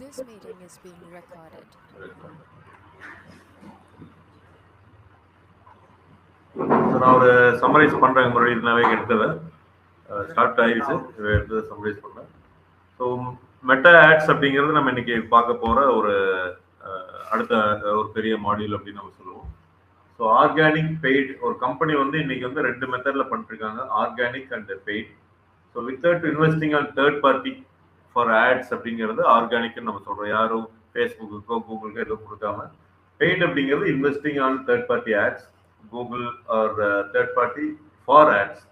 This meeting is being recorded. நான் ஒரு summarise பண்ணுறேன். முன்னாடி இதுனாவே எடுத்ததை ஸ்டார்ட் ஆகிடுச்சு. இதை எடுத்து சம்மரைஸ் பண்ணேன். ஸோ மெட்டா ஆட்ஸ் அப்படிங்கிறது நம்ம இன்னைக்கு பார்க்க போகிற ஒரு அடுத்த ஒரு பெரிய மாடியூல் அப்படின்னு நம்ம சொல்லுவோம். ஸோ ஆர்கானிக் பெய்ட் ஒரு கம்பெனி வந்து இன்னைக்கு வந்து 2 மெத்தடில் பண்ணிருக்காங்க, organic and paid. So without investing on third party for ads அப்படிங்கிறது ஆர்கானிக்னு நம்ம சொல்கிறோம். யாரும் ஃபேஸ்புக்குக்கோ கூகுளுக்கோ எதுவும் கொடுக்காம. பெய்ட் அப்படிங்கிறது investing on third party ads, Google or third party for ads.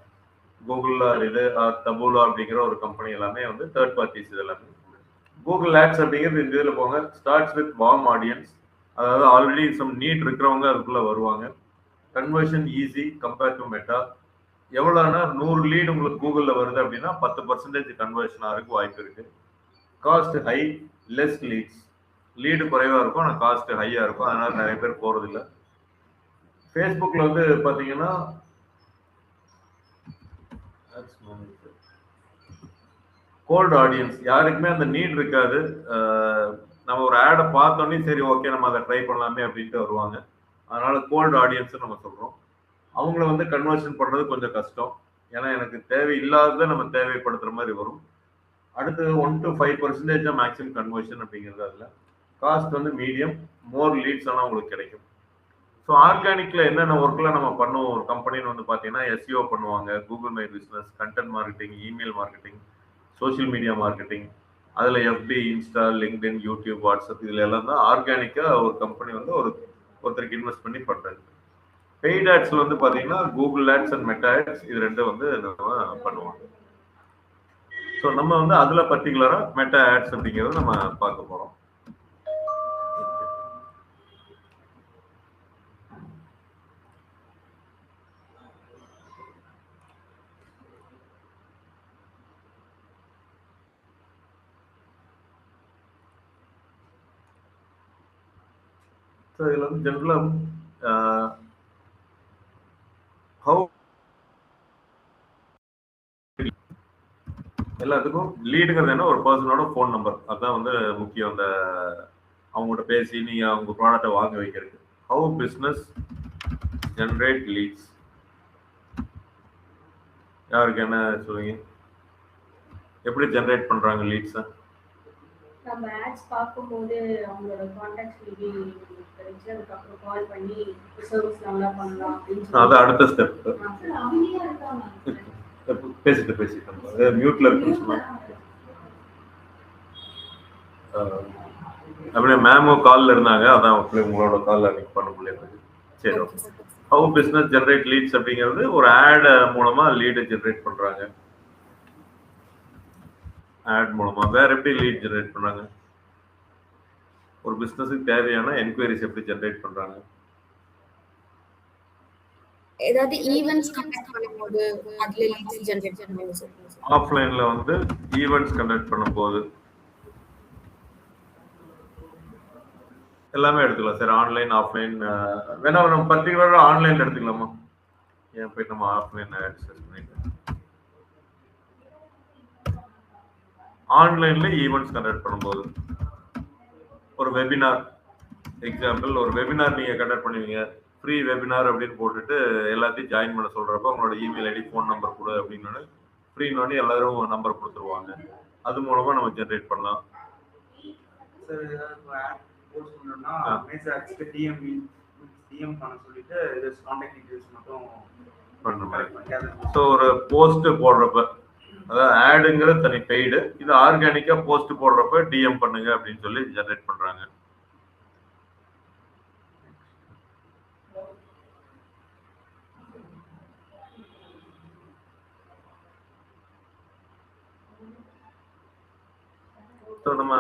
Google இது தபூலா அப்படிங்கிற ஒரு கம்பெனி எல்லாமே வந்து தேர்ட் பார்ட்டிஸ். இது எல்லாமே கூகுள் ஆட்ஸ் அப்படிங்கிறது இந்த இதில் போங்க. ஸ்டார்ட்ஸ் வித் வார்ம் ஆடியன்ஸ், அதாவது ஆல்ரெடி சம் நீட் இருக்கிறவங்க அதுக்குள்ளே வருவாங்க. Conversion easy compare to Meta. எவ்வளோனா 100 லீடு உங்களுக்கு கூகுளில் வருது அப்படின்னா 10% கன்வர்ஷன் ஆகிறதுக்கு வாய்ப்பு இருக்கு. Cost high, less leads. Lead குறைவாக இருக்கும் ஆனால் காஸ்ட் ஹையாக இருக்கும், அதனால நிறைய பேர் போகிறதில்ல. ஃபேஸ்புக்கில் வந்து பார்த்தீங்கன்னா கோல்டு ஆடியன்ஸ், யாருக்குமே அந்த நீட் இருக்காது. நம்ம ஒரு ஆடை பார்த்தோன்னே சரி ஓகே நம்ம அதை ட்ரை பண்ணலாமே அப்படின்ட்டு வருவாங்க. அதனால கோல்டு ஆடியன்ஸ் நம்ம சொல்கிறோம். அவங்கள வந்து கன்வர்ஷன் பண்ணுறது கொஞ்சம் கஷ்டம், ஏன்னா எனக்கு தேவையில்லாத நம்ம தேவைப்படுத்துகிற மாதிரி வரும். அடுத்து 1 to 5% மேக்ஸிமம் கன்வர்ஷன் அப்படிங்கிறது. அதில் காஸ்ட் வந்து மீடியம், மோர் லீட்ஸ் ஆனால் உங்களுக்கு கிடைக்கும். ஸோ ஆர்கானிக்கில் என்னென்ன ஒர்க்லாம் நம்ம பண்ணுவோம் ஒரு கம்பெனின்னு வந்து பார்த்தீங்கன்னா எஸ்இஓ பண்ணுவாங்க, Google my business, content marketing, email marketing, social media marketing. அதில் எஃபி, இன்ஸ்டா, லிங்க்டின், யூடியூப், வாட்ஸ்அப், இதில் எல்லாம் தான் ஆர்கானிக்காக ஒரு கம்பெனி வந்து ஒருத்தருக்கு இன்வெஸ்ட் பண்ணி பண்ணுறது. பெய்ட் ஆட்ஸில் வந்து பார்த்தீங்கன்னா Google ads and Meta ads, இது ரெண்டும் வந்து நம்ம பண்ணுவாங்க. ஸோ நம்ம வந்து அதில் பர்டிகுலராக மெட்டா ஆட்ஸ் அப்படிங்கிறத நம்ம பார்க்க போகிறோம். ஸோ இதில் வந்து ஜென்ரலாக ஹவு எல்லாத்துக்கும் லீடுங்கிறது என்ன, ஒரு பர்சனோட ஃபோன் நம்பர், அதுதான் வந்து முக்கியம். அந்த அவங்கள்ட்ட பேசி நீங்கள் அவங்க ப்ராடக்டை வாங்க வைக்கிறது. ஹவு பிஸ்னஸ் ஜென்ரேட் லீட்ஸ், யாருக்கு என்ன சொல்லுங்க, எப்படி ஜென்ரேட் பண்ணுறாங்க லீட்ஸை? நம்ம ஆட்ஸ் பார்க்கும்போது அவங்களோட கான்டாக்ட் கிடைச்சு அதுக்கப்புறம் கால் பண்ணி சர்வீஸ் நல்லா பண்ணலாம் அப்படின்னு அது அடுத்த ஸ்டெப். அமைதியா இருக்காங்க. பேசிட்டு மியூட்ல இருக்குன்னு அப்படியே மேமும் காலில் இருந்தாங்க, அதான் உங்களோட காலில் அன்னைக்கு பண்ண முடியாது. சரி okay. How business generate leads அப்படிங்கிறது ஒரு ஆட் மூலமா லீடு ஜென்ரேட் பண்றாங்க. ஆட் மூலமா வேற எப்படி லீட் ஜென்ரேட் பண்றாங்க? ஒரு பிசினஸுக்கு தேவையான என்கொயரிஸ் எப்படி ஜென்ரேட் பண்றாங்க? ஏதாவது ஈவென்ட்ஸ் கண்டக்ட் பண்ணும்போது அதுல லீட்ஸ் ஜெனரேட் பண்ணுவாங்க. ஆஃப்லைன்ல வந்து ஈவென்ட்ஸ் கண்டக்ட் பண்ணும்போது எல்லாமே எடுத்துக்கலாம் சார். ஆன்லைன் ஆஃப்லைன் வேணா நம்ம பர்டிகுலரா ஆன்லைன்ல எடுத்துக்கலாமா? ஏன் போய் நம்ம ஆஃப்லைன் ஆக்சஸ் பண்ணிட்டு ஆன்லைன்ல ஈவென்ட்ஸ் கண்டக்ட் பண்ணும்போது ஒரு வெபினார் எக்ஸாம்பிள், ஒரு வெபினார் நீங்க கண்டக்ட் பண்ணுவீங்க, ஃப்ரீ வெபினார் அப்படின்னு போட்டுட்டு எல்லாத்தையும் ஜாயின் பண்ண சொல்றப்ப உங்களோட இமெயில் ஐடி, ஃபோன் நம்பர் கொடு அப்படின்னு ஃப்ரீன்னு எல்லாரும் நம்பர் கொடுத்துருவாங்க. அது மூலமா நம்ம ஜென்ரேட் பண்ணலாம். ஸோ ஒரு போஸ்ட் போடுறப்ப, அதாவது ஆடுங்கிறது தனி பெய்டு, இது ஆர்கானிக்கா போஸ்ட் போடுறப்ப டிஎம் பண்ணுங்க அப்படின்னு சொல்லி ஜென்ரேட் பண்றாங்க. ஸோ நம்ம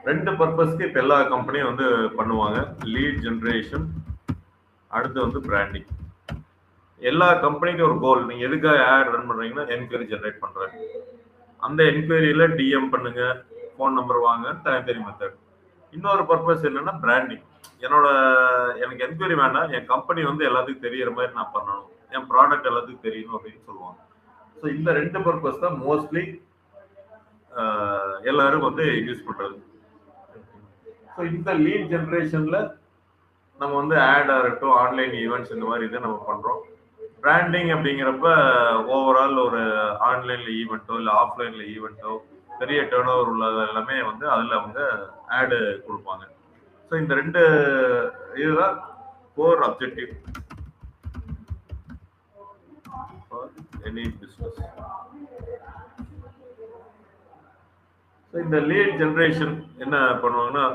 2 பர்பஸ்க்கு இப்போ எல்லா கம்பெனியும் வந்து பண்ணுவாங்க. லீட் ஜென்ரேஷன், அடுத்து வந்து பிராண்டிங். எல்லா கம்பெனிக்கும் ஒரு கோல், நீங்கள் எதுக்காக ஆட் ரன் பண்ணுறீங்கன்னா என்கொயரி ஜென்ரேட் பண்ணுறேன். அந்த என்கொயரியில் டிஎம் பண்ணுங்க, ஃபோன் நம்பர் வாங்க, தனித்தனி மெத்தட். இன்னொரு பர்பஸ் என்னன்னா பிராண்டிங். எனக்கு என்கொயரி வேண்டாம், என் கம்பெனி வந்து எல்லாத்துக்கும் தெரியற மாதிரி நான் பண்ணணும், என் ப்ராடக்ட் எல்லாத்துக்கும் தெரியணும் அப்படின்னு சொல்லுவாங்க. ஸோ இந்த 2 பர்பஸ் தான் மோஸ்ட்லி எல்லாரும் வந்து யூஸ் பண்றது. ஸோ இந்த லீட் ஜென்ரேஷன்ல நம்ம வந்து ஆட் ஆகட்டும், ஆன்லைன் ஈவெண்ட்ஸ் இந்த மாதிரி இதை நம்ம பண்றோம். பிராண்டிங் அப்படிங்கிறப்ப ஓவரால் ஒரு ஆன்லைன்ல ஈவெண்ட்டோ இல்லை ஆஃப்லைன்ல ஈவெண்ட்டோ பெரிய டேர்ன் ஓவர் உள்ளது எல்லாமே வந்து அதில் அவங்க ஆடு கொடுப்பாங்க. ஸோ இந்த 2 இதுதான் core objective for any business. So இந்த லீட் ஜென்ரேஷன் என்ன பண்ணுவாங்கன்னா,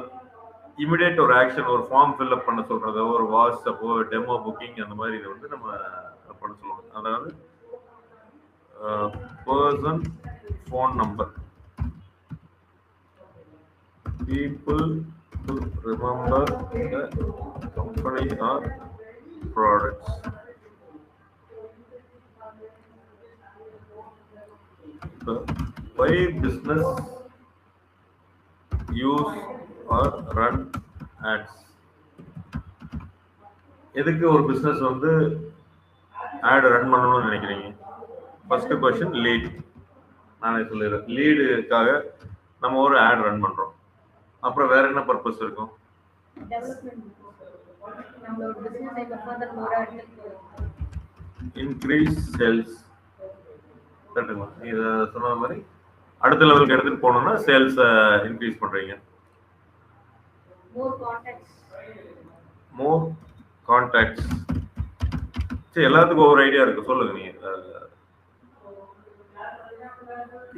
இமிடியேட் ஒரு ஆக்ஷன், ஒரு ஃபார்ம் ஃபில்அப் பண்ண சொல்றதோ, ஒரு வாட்ஸ்அப்போ, டெமோ புக்கிங் அந்த மாதிரி இதை வந்து நம்ம பண்ண சொல்லுவோம். அதாவது person phone number, people to remember the company or products. So, why business use or run ads? எதுக்கு ஒரு பிசினஸ் வந்து ஆட் ரன் பண்ணணும்னு நினைக்கிறீங்க? First question lead. நானே சொல்லிடுறேன். லீடுக்காக நம்ம ஒரு ஆட் ரன் பண்றோம். அப்புறம் வேற என்ன பர்பஸ் இருக்கும்? Increase sales. கரெக்ட்டுங்களா? இத சொன்ன மாதிரி அடுத்த லெவலுக்கு எடுத்துட்டு போகணும்னா சேல்ஸ் இன்க்ரீஸ் பண்றீங்க. மோர் கான்டாக்ட்ஸ். சரி, எல்லாத்துக்கும் ஒவ்வொரு ஐடியா இருக்கு, சொல்லுங்க நீங்க.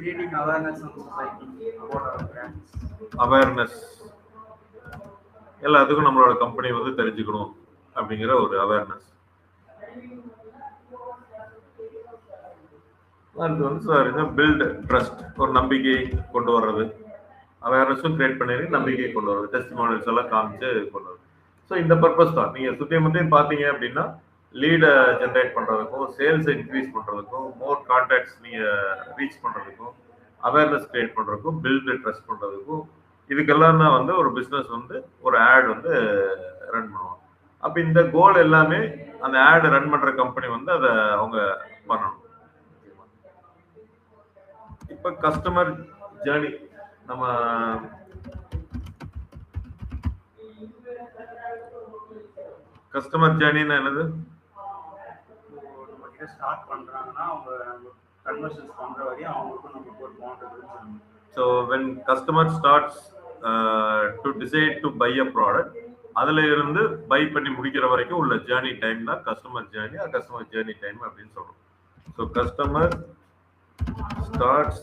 creating awareness in society about our brands. Awareness. எல்லாத்துக்கும் நம்மளோட கம்பெனி வந்து தெரிஞ்சுக்கணும் அப்படிங்கிற ஒரு அவேர்னஸ். அது வந்து சார் பில்ட் ட்ரஸ்ட், ஒரு நம்பிக்கை கொண்டு வர்றது. அவேர்னஸும் கிரியேட் பண்ணி நம்பிக்கை கொண்டு வர்றது, டெஸ்டிமோனியல்ஸ் எல்லாம் காமிச்சு கொண்டு வர்றது. ஸோ இந்த பர்பஸ் தான். நீங்கள் சுற்றி முத்தையும் பார்த்தீங்க அப்படின்னா லீடை ஜென்ரேட் பண்ணுறதுக்கும், சேல்ஸை இன்க்ரீஸ் பண்ணுறதுக்கும், மோர் கான்டாக்ட்ஸ் நீங்கள் ரீச் பண்ணுறதுக்கும், அவேர்னஸ் கிரியேட் பண்ணுறதுக்கும், பில்டு ட்ரஸ்ட் பண்ணுறதுக்கும், இதுக்கெல்லாம் தான் வந்து ஒரு பிஸ்னஸ் வந்து ஒரு ஆட் வந்து ரன் பண்ணுவாங்க. அப்போ இந்த கோல் எல்லாமே அந்த ஆட் ரன் பண்ணுற கம்பெனி வந்து அதை அவங்க பண்ணணும். இப்போ கஸ்டமர் ஜேர்னி நம்ம கஸ்டமர் ஜேர்னின்னா என்னது? நம்ம ஸ்டார்ட் பண்றாங்கன்னா அவங்க கன்வர்ஷன்ஸ் பண்ற வரையும் அவங்களுக்கும் நமக்கு ஒரு பாண்ட் இருக்கு. So when customer starts to decide to buy a product, அதுல இருந்து பை பண்ணி முடிக்கிற வரைக்கும் உள்ள ஜேர்னி டைம் தான் customer journey, customer journey time அப்படின்னு சொல்றோம். So customer starts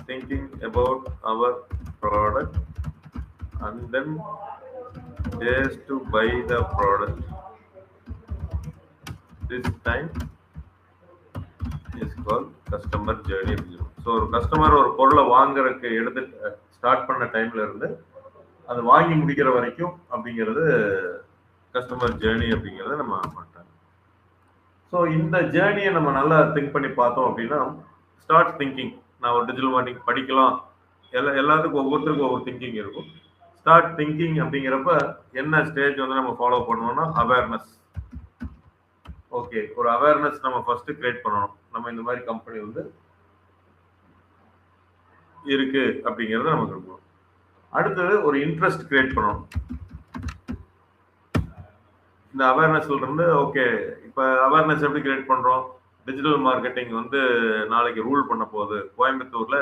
thinking about our product and then dares to buy the product. This time is called customer journey. So ஒரு கஸ்டமர் ஒரு பொருளை வாங்குறதுக்கு எடுத்து ஸ்டார்ட் பண்ண டைம்ல இருந்து அதை வாங்கி முடிக்கிற வரைக்கும் அப்படிங்கிறது கஸ்டமர் ஜேர்னி அப்படிங்கிறத நம்ம பண்ணிட்டாங்க. ஸோ இந்த ஜேர்னியை நம்ம நல்லா திங்க் பண்ணி பார்த்தோம் அப்படின்னா, ஸ்டார்ட் திங்கிங். நான் ஒரு டிஜிட்டல் மார்க்கெட்டிங் படிக்கலாம், எல்லாத்துக்கும் ஒவ்வொருத்தருக்கும் ஒவ்வொரு திங்கிங் இருக்கும். ஸ்டார்ட் திங்கிங் அப்படிங்கிறப்ப என்ன ஸ்டேஜ் வந்து நம்ம ஃபாலோ பண்ணுவோம்னா அவேர்னஸ். ஓகே, ஒரு அவேர்னஸ் நம்ம ஃபர்ஸ்ட் கிரியேட் பண்ணணும். நம்ம இந்த மாதிரி கம்பெனி வந்து இருக்கு அப்படிங்கிறத நமக்கு இருக்கும். அடுத்தது ஒரு இன்ட்ரெஸ்ட் கிரியேட் பண்ணணும். இந்த அவேர்னஸ்ல இருந்து ஓகே, இப்போ அவேர்னஸ் எப்படி கிரியேட் பண்றோம்? டிஜிட்டல் மார்க்கெட்டிங் வந்து நாளைக்கு ரூல் பண்ண போகுது, கோயம்புத்தூர்ல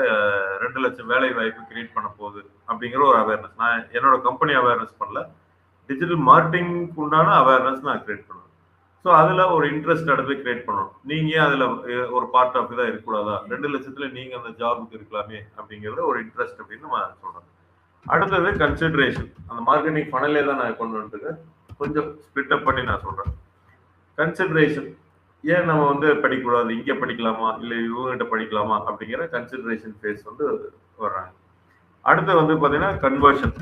2 லட்சம் வேலை வாய்ப்பு கிரியேட் பண்ண போகுது அப்படிங்கிற ஒரு அவேர்னஸ். நான் என்னோட கம்பெனி அவேர்னஸ் பண்ணல, டிஜிட்டல் மார்க்கெட்டிங்க்கு உண்டான அவேர்னஸ் நான் கிரியேட் பண்ணுவேன். ஸோ அதுல ஒரு இன்ட்ரெஸ்ட் அடுத்து கிரியேட் பண்ணணும். நீங்க அதுல ஒரு பார்ட் ஆஃப் இதாக இருக்கக்கூடாதா? 2 லட்சத்துல நீங்க அந்த ஜாபுக்கு இருக்கலாமே அப்படிங்கிறது ஒரு இன்ட்ரெஸ்ட் அப்படின்னு நம்ம சொல்றோம். அடுத்தது கன்சிடரேஷன். அந்த மார்க்கெட்டிங் ஃபனலே தான் நான் கொண்டு வந்துட்டு கொஞ்சம் ஸ்பிளிட் அப் பண்ணி நான் சொல்றேன். கன்சிடரேஷன், ஏன் நம்ம வந்து படிக்கக்கூடாது, இங்கே படிக்கலாமா இல்லை இவங்ககிட்ட படிக்கலாமா அப்படிங்கிற கன்சிடரேஷன் ஃபேஸ் வந்து வர்றாங்க. அடுத்து வந்து பார்த்தீங்கன்னா கன்வர்ஷன்,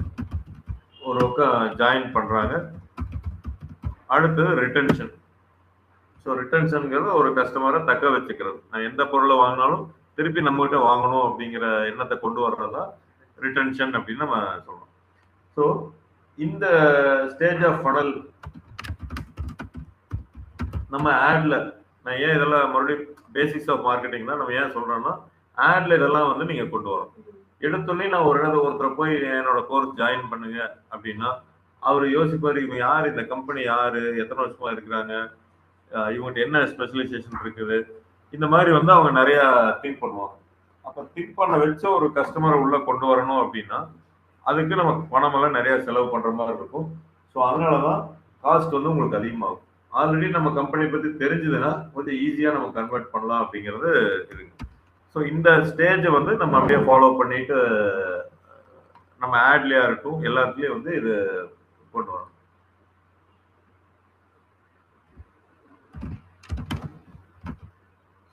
ஒரு பக்கம் ஜாயின் பண்ணுறாங்க. அடுத்து ரிட்டன்ஷன். ஸோ ரிட்டன்ஷனுங்கிறது ஒரு கஸ்டமரை தக்க வச்சுக்கிறது. நான் எந்த பொருளை வாங்கினாலும் திருப்பி நம்மகிட்ட வாங்கணும் அப்படிங்கிற எண்ணத்தை கொண்டு வர்றதா ரிட்டன்ஷன் அப்படின்னு நம்ம சொல்றோம். ஸோ இந்த ஸ்டேஜ் ஆஃப் ஃபனல் நம்ம ஆட்ல, நான் ஏன் இதெல்லாம் மறுபடியும் பேசிக்ஸ் ஆஃப் மார்க்கெட்டிங் தான் நம்ம ஏன் சொல்றோம்னா, ஆட்ல இதெல்லாம் வந்து நீங்க கொண்டு வரணும். எடுத்தோடனே நான் ஒருத்தரை போய் என்னோட கோர்ஸ் ஜாயின் பண்ணுங்க அப்படின்னா அவர் யோசிப்பாரு, இவங்க யாரு, இந்த கம்பெனி யாரு, எத்தனை வருஷமா இருக்கிறாங்க, இவங்ககிட்ட என்ன ஸ்பெஷலைசேஷன் இருக்குது, இந்த மாதிரி வந்து அவங்க நிறைய திங்க் பண்ணுவாங்க. அப்ப திங்க் பண்ண வச்ச ஒரு கஸ்டமரை உள்ள கொண்டு வரணும் அப்படின்னா அதுக்கு நமக்கு பணமெல்லாம் நிறைய செலவு பண்ற மாதிரி இருக்கும். ஸோ அதனாலதான் காஸ்ட் வந்து உங்களுக்கு அதிகமாகும். ஆல்ரெடி நம்ம கம்பெனி பத்தி தெரிஞ்சதுன்னா கொஞ்சம் ஈஸியா நம்ம கன்வெர்ட் பண்ணலாம் அப்படிங்கிறது இருக்கு. ஸோ இந்த ஸ்டேஜை வந்து நம்ம அப்படியே ஃபாலோ பண்ணிட்டு நம்ம ஆட்லயா இருக்கும் எல்லாத்துலயும் வந்து இது கொண்டு வரணும்.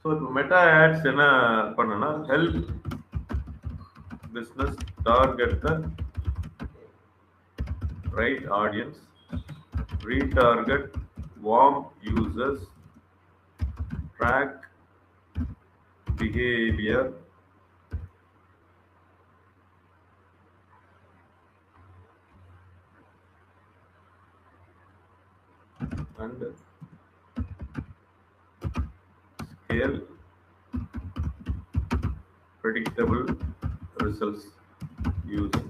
ஸோ இப்போ மெட்டா ஆட்ஸ் என்ன பண்ணுன்னா help business target the right audience, retarget warm users, track behavior, and scale predictable results using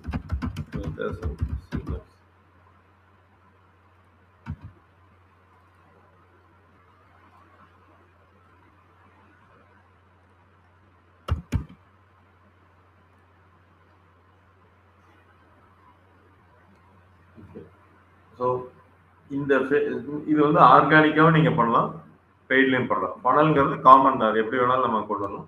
methods and signals. So இது வந்து ஆர்கானிக்காவும் நீங்க பண்ணலாம், பெய்ட்லையும் பண்ணலாம். ஃபனல்ங்கிறது காமன் தான், அது எப்படி வேணாலும் நம்ம கொண்டு வரலாம்.